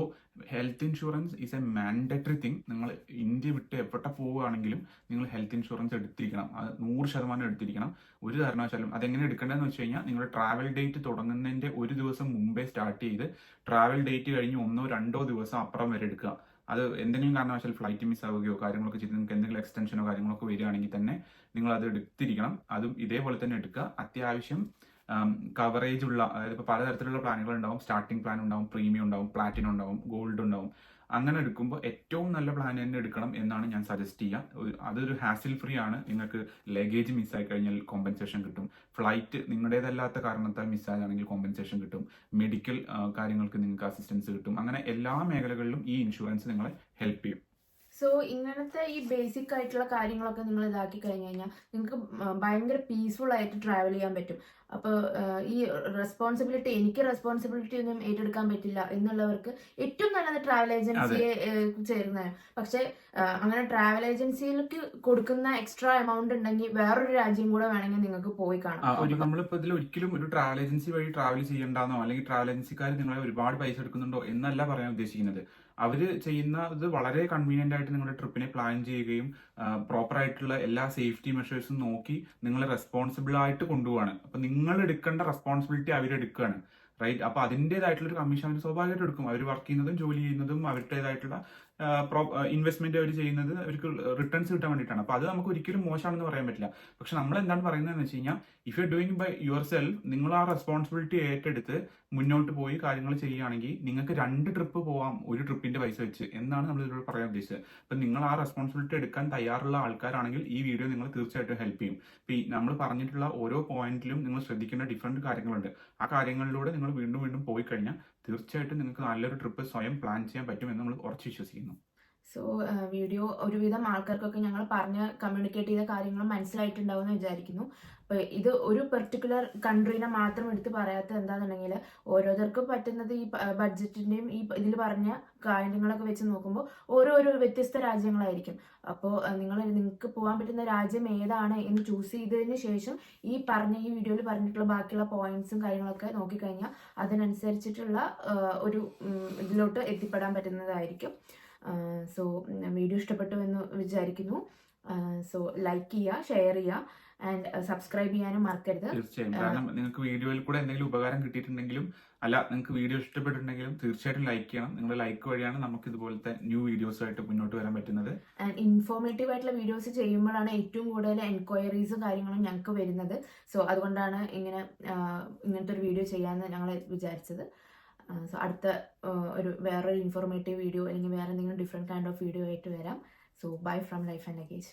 Speaker 2: health insurance is A mandatory thing. നിങ്ങൾ ഇന്ത്യ വിട്ട് എവിടെ പോവുകയാണെങ്കിലും നിങ്ങൾ ഹെൽത്ത് ഇൻഷുറൻസ് എടുത്തിരിക്കണം. അത് 100% എടുത്തിരിക്കണം. ഒരു കാരണവശാലും അതെങ്ങനെ എടുക്കേണ്ടതെന്ന് വെച്ച് കഴിഞ്ഞാൽ, നിങ്ങളുടെ ട്രാവൽ ഡേറ്റ് തുടങ്ങുന്നതിന്റെ ഒരു ദിവസം മുമ്പേ സ്റ്റാർട്ട് ചെയ്ത് ട്രാവൽ ഡേറ്റ് കഴിഞ്ഞ് 1-2 ദിവസം അപ്പുറം വരെ എടുക്കുക. അത് എന്തെങ്കിലും കാരണവശാൽ ഫ്ലൈറ്റ് മിസ് ആവുകയോ കാര്യങ്ങളൊക്കെ ചെയ്ത് നിങ്ങൾക്ക് എന്തെങ്കിലും എക്സ്റ്റൻഷനോ കാര്യങ്ങളൊക്കെ വരികയാണെങ്കിൽ തന്നെ നിങ്ങൾ അത് എടുത്തിരിക്കണം. അതും ഇതേപോലെ തന്നെ എടുക്കുക. അത്യാവശ്യം കവറേജ് ഉള്ള, അതായത് ഇപ്പോൾ പലതരത്തിലുള്ള പ്ലാനുകൾ ഉണ്ടാവും. സ്റ്റാർട്ടിംഗ് പ്ലാൻ ഉണ്ടാവും, പ്രീമിയം ഉണ്ടാവും, പ്ലാറ്റിനം ഉണ്ടാവും, ഗോൾഡ് ഉണ്ടാവും. അങ്ങനെ എടുക്കുമ്പോൾ ഏറ്റവും നല്ല പ്ലാൻ തന്നെ എടുക്കണം എന്നാണ് ഞാൻ സജസ്റ്റ് ചെയ്യുക. അതൊരു ഹാസിൽ ഫ്രീ ആണ്. നിങ്ങൾക്ക് ലഗേജ് മിസ്സായി കഴിഞ്ഞാൽ കോമ്പൻസേഷൻ കിട്ടും. ഫ്ലൈറ്റ് നിങ്ങളുടേതല്ലാത്ത കാരണത്താൽ മിസ്സായതാണെങ്കിൽ കോമ്പൻസേഷൻ കിട്ടും. മെഡിക്കൽ കാര്യങ്ങൾക്ക് നിങ്ങൾക്ക് അസിസ്റ്റൻസ് കിട്ടും. അങ്ങനെ എല്ലാ മേഖലകളിലും ഈ ഇൻഷുറൻസ് നിങ്ങളെ ഹെൽപ്പ് ചെയ്യും.
Speaker 1: സോ ഇങ്ങനത്തെ ഈ ബേസിക് ആയിട്ടുള്ള കാര്യങ്ങളൊക്കെ നിങ്ങൾ ഇതാക്കി കഴിഞ്ഞു കഴിഞ്ഞാൽ നിങ്ങൾക്ക് ഭയങ്കര പീസ്ഫുൾ ആയിട്ട് ട്രാവൽ ചെയ്യാൻ പറ്റും. അപ്പോൾ ഈ എനിക്ക് റെസ്പോൺസിബിലിറ്റി ഒന്നും ഏറ്റെടുക്കാൻ പറ്റില്ല എന്നുള്ളവർക്ക് ഏറ്റവും നല്ലത് ട്രാവൽ ഏജൻസിയെ ചേരുന്നതാണ്. പക്ഷെ അങ്ങനെ ട്രാവൽ ഏജൻസിയിലേക്ക് കൊടുക്കുന്ന എക്സ്ട്രാ എമൗണ്ട് ഉണ്ടെങ്കിൽ വേറൊരു രാജ്യം കൂടെ വേണമെങ്കിൽ നിങ്ങൾക്ക് പോയി കാണാം.
Speaker 2: നമ്മളിപ്പോ ഇതിൽ ഒരിക്കലും ഒരു ട്രാവൽ ഏജൻസി വഴി ട്രാവൽ ചെയ്യണ്ടെന്നോ അല്ലെങ്കിൽ ട്രാവൽ ഏജൻസിക്കാർ നിങ്ങളെ ഒരുപാട് പൈസ എടുക്കുന്നുണ്ടോ എന്നല്ല പറയാൻ ഉദ്ദേശിക്കുന്നത്. അവര് ചെയ്യുന്നത് വളരെ കൺവീനിയന്റ് ആയിട്ട് നിങ്ങളുടെ ട്രിപ്പിനെ പ്ലാൻ ചെയ്യുകയും പ്രോപ്പർ ആയിട്ടുള്ള എല്ലാ സേഫ്റ്റി മെഷേഴ്സും നോക്കി നിങ്ങളെ റെസ്പോൺസിബിൾ ആയിട്ട് കൊണ്ടുപോവാണ്. അപ്പൊ നിങ്ങൾ എടുക്കേണ്ട റെസ്പോൺസിബിലിറ്റി അവരെടുക്കുകയാണ്, റൈറ്റ്? അപ്പൊ അതിൻ്റെതായിട്ടുള്ള ഒരു കമ്മീഷൻ അവർ സ്വാഭാവികമായിട്ട് എടുക്കും. അവർ വർക്ക് ചെയ്യുന്നതും ജോലി ചെയ്യുന്നതും അവരുടേതായിട്ടുള്ള ഇൻവെസ്റ്റ്മെന്റ് അവർ ചെയ്യുന്നത് അവർക്ക് റിട്ടേൺസ് കിട്ടാൻ വേണ്ടിയിട്ടാണ്. അപ്പൊ അത് നമുക്ക് ഒരിക്കലും മോശമാണെന്ന് പറയാൻ പറ്റില്ല. പക്ഷെ നമ്മൾ എന്താണ് പറയുന്നതെന്ന് വെച്ച് കഴിഞ്ഞാൽ, if you doing by yourself, നിങ്ങൾ ആ റെസ്പോൺസിബിലിറ്റി ഏറ്റെടുത്ത് മുന്നോട്ട് പോയി കാര്യങ്ങൾ ചെയ്യുകയാണെങ്കിൽ നിങ്ങൾക്ക് 2 ട്രിപ്പ് പോവാം ഒരു ട്രിപ്പിന്റെ പൈസ വെച്ച് എന്നാണ് നമ്മൾ ഇതിലൂടെ പറയാൻ ഉദ്ദേശിച്ചത്. അപ്പൊ നിങ്ങൾ ആ റെസ്പോൺസിബിലിറ്റി എടുക്കാൻ തയ്യാറുള്ള ആൾക്കാരാണെങ്കിൽ ഈ വീഡിയോ നിങ്ങൾ തീർച്ചയായിട്ടും ഹെൽപ്പ് ചെയ്യും. ഇപ്പൊ നമ്മൾ പറഞ്ഞിട്ടുള്ള ഓരോ പോയിന്റിലും നിങ്ങൾ ശ്രദ്ധിക്കേണ്ട ഡിഫറെന്റ് കാര്യങ്ങളുണ്ട്. ആ കാര്യങ്ങളിലൂടെ നിങ്ങൾ വീണ്ടും വീണ്ടും പോയി കഴിഞ്ഞാൽ തീർച്ചയായിട്ടും നിങ്ങൾക്ക് നല്ലൊരു ട്രിപ്പ് സ്വയം പ്ലാൻ ചെയ്യാൻ പറ്റുമെന്ന് നമ്മൾ ഉറച്ചു വിശ്വസിക്കുന്നു.
Speaker 1: സോ വീഡിയോ ഒരുവിധം ആൾക്കാർക്കൊക്കെ ഞങ്ങൾ കമ്മ്യൂണിക്കേറ്റ് ചെയ്ത കാര്യങ്ങൾ മനസ്സിലായിട്ടുണ്ടാവും എന്ന് വിചാരിക്കുന്നു. അപ്പോൾ ഇത് ഒരു പെർട്ടിക്കുലർ കൺട്രീനെ മാത്രം എടുത്ത് പറയാത്തത് എന്താണെന്നുണ്ടെങ്കിൽ, ഓരോരുത്തർക്കും പറ്റുന്നത് ഈ ബഡ്ജറ്റിൻ്റെയും ഈ ഇതിൽ പറഞ്ഞ കാര്യങ്ങളൊക്കെ വെച്ച് നോക്കുമ്പോൾ ഓരോരോ വ്യത്യസ്ത രാജ്യങ്ങളായിരിക്കും. അപ്പോൾ നിങ്ങൾക്ക് പോകാൻ പറ്റുന്ന രാജ്യം ഏതാണ് എന്ന് ചൂസ് ചെയ്തതിന് ശേഷം ഈ വീഡിയോയിൽ പറഞ്ഞിട്ടുള്ള ബാക്കിയുള്ള പോയിന്റ്സും കാര്യങ്ങളൊക്കെ നോക്കിക്കഴിഞ്ഞാൽ അതിനനുസരിച്ചിട്ടുള്ള ഒരു ഇതിലോട്ട് എത്തിപ്പെടാൻ പറ്റുന്നതായിരിക്കും. സോ വീഡിയോ ഇഷ്ടപ്പെട്ടു എന്ന് വിചാരിക്കുന്നു. സോ ലൈക്ക് ചെയ്യുക, ഷെയർ ചെയ്യുക ആൻഡ് സബ്സ്ക്രൈബ് ചെയ്യാനും മറക്കരുത്.
Speaker 2: തീർച്ചയായും. കാരണം നിങ്ങൾക്ക് വീഡിയോയിൽ കൂടെ എന്തെങ്കിലും ഉപകാരം കിട്ടിയിട്ടുണ്ടെങ്കിലും നിങ്ങൾക്ക് വീഡിയോ ഇഷ്ടപ്പെട്ടിട്ടുണ്ടെങ്കിലും തീർച്ചയായിട്ടും ലൈക്ക് ചെയ്യണം. നിങ്ങളുടെ ലൈക്ക് വഴിയാണ് നമുക്ക് ഇതുപോലത്തെ ന്യൂ വീഡിയോസ് ആയിട്ട് മുന്നോട്ട് വരാൻ പറ്റുന്നത്.
Speaker 1: ആൻഡ് ഇൻഫോർമേറ്റീവ് ആയിട്ടുള്ള വീഡിയോസ് ചെയ്യുമ്പോഴാണ് ഏറ്റവും കൂടുതൽ എൻക്വയറീസും കാര്യങ്ങളും ഞങ്ങൾക്ക് വരുന്നത്. സോ അതുകൊണ്ടാണ് ഇങ്ങനത്തെ ഒരു വീഡിയോ ചെയ്യാമെന്ന് ഞങ്ങൾ വിചാരിച്ചത്. സോ അടുത്ത വേറൊരു ഇൻഫോർമേറ്റീവ് വീഡിയോ അല്ലെങ്കിൽ വേറെ എന്തെങ്കിലും ഡിഫറെൻറ്റ് കൈൻഡ് ഓഫ് വീഡിയോ ആയിട്ട് വരാം. So bye from life and luggage.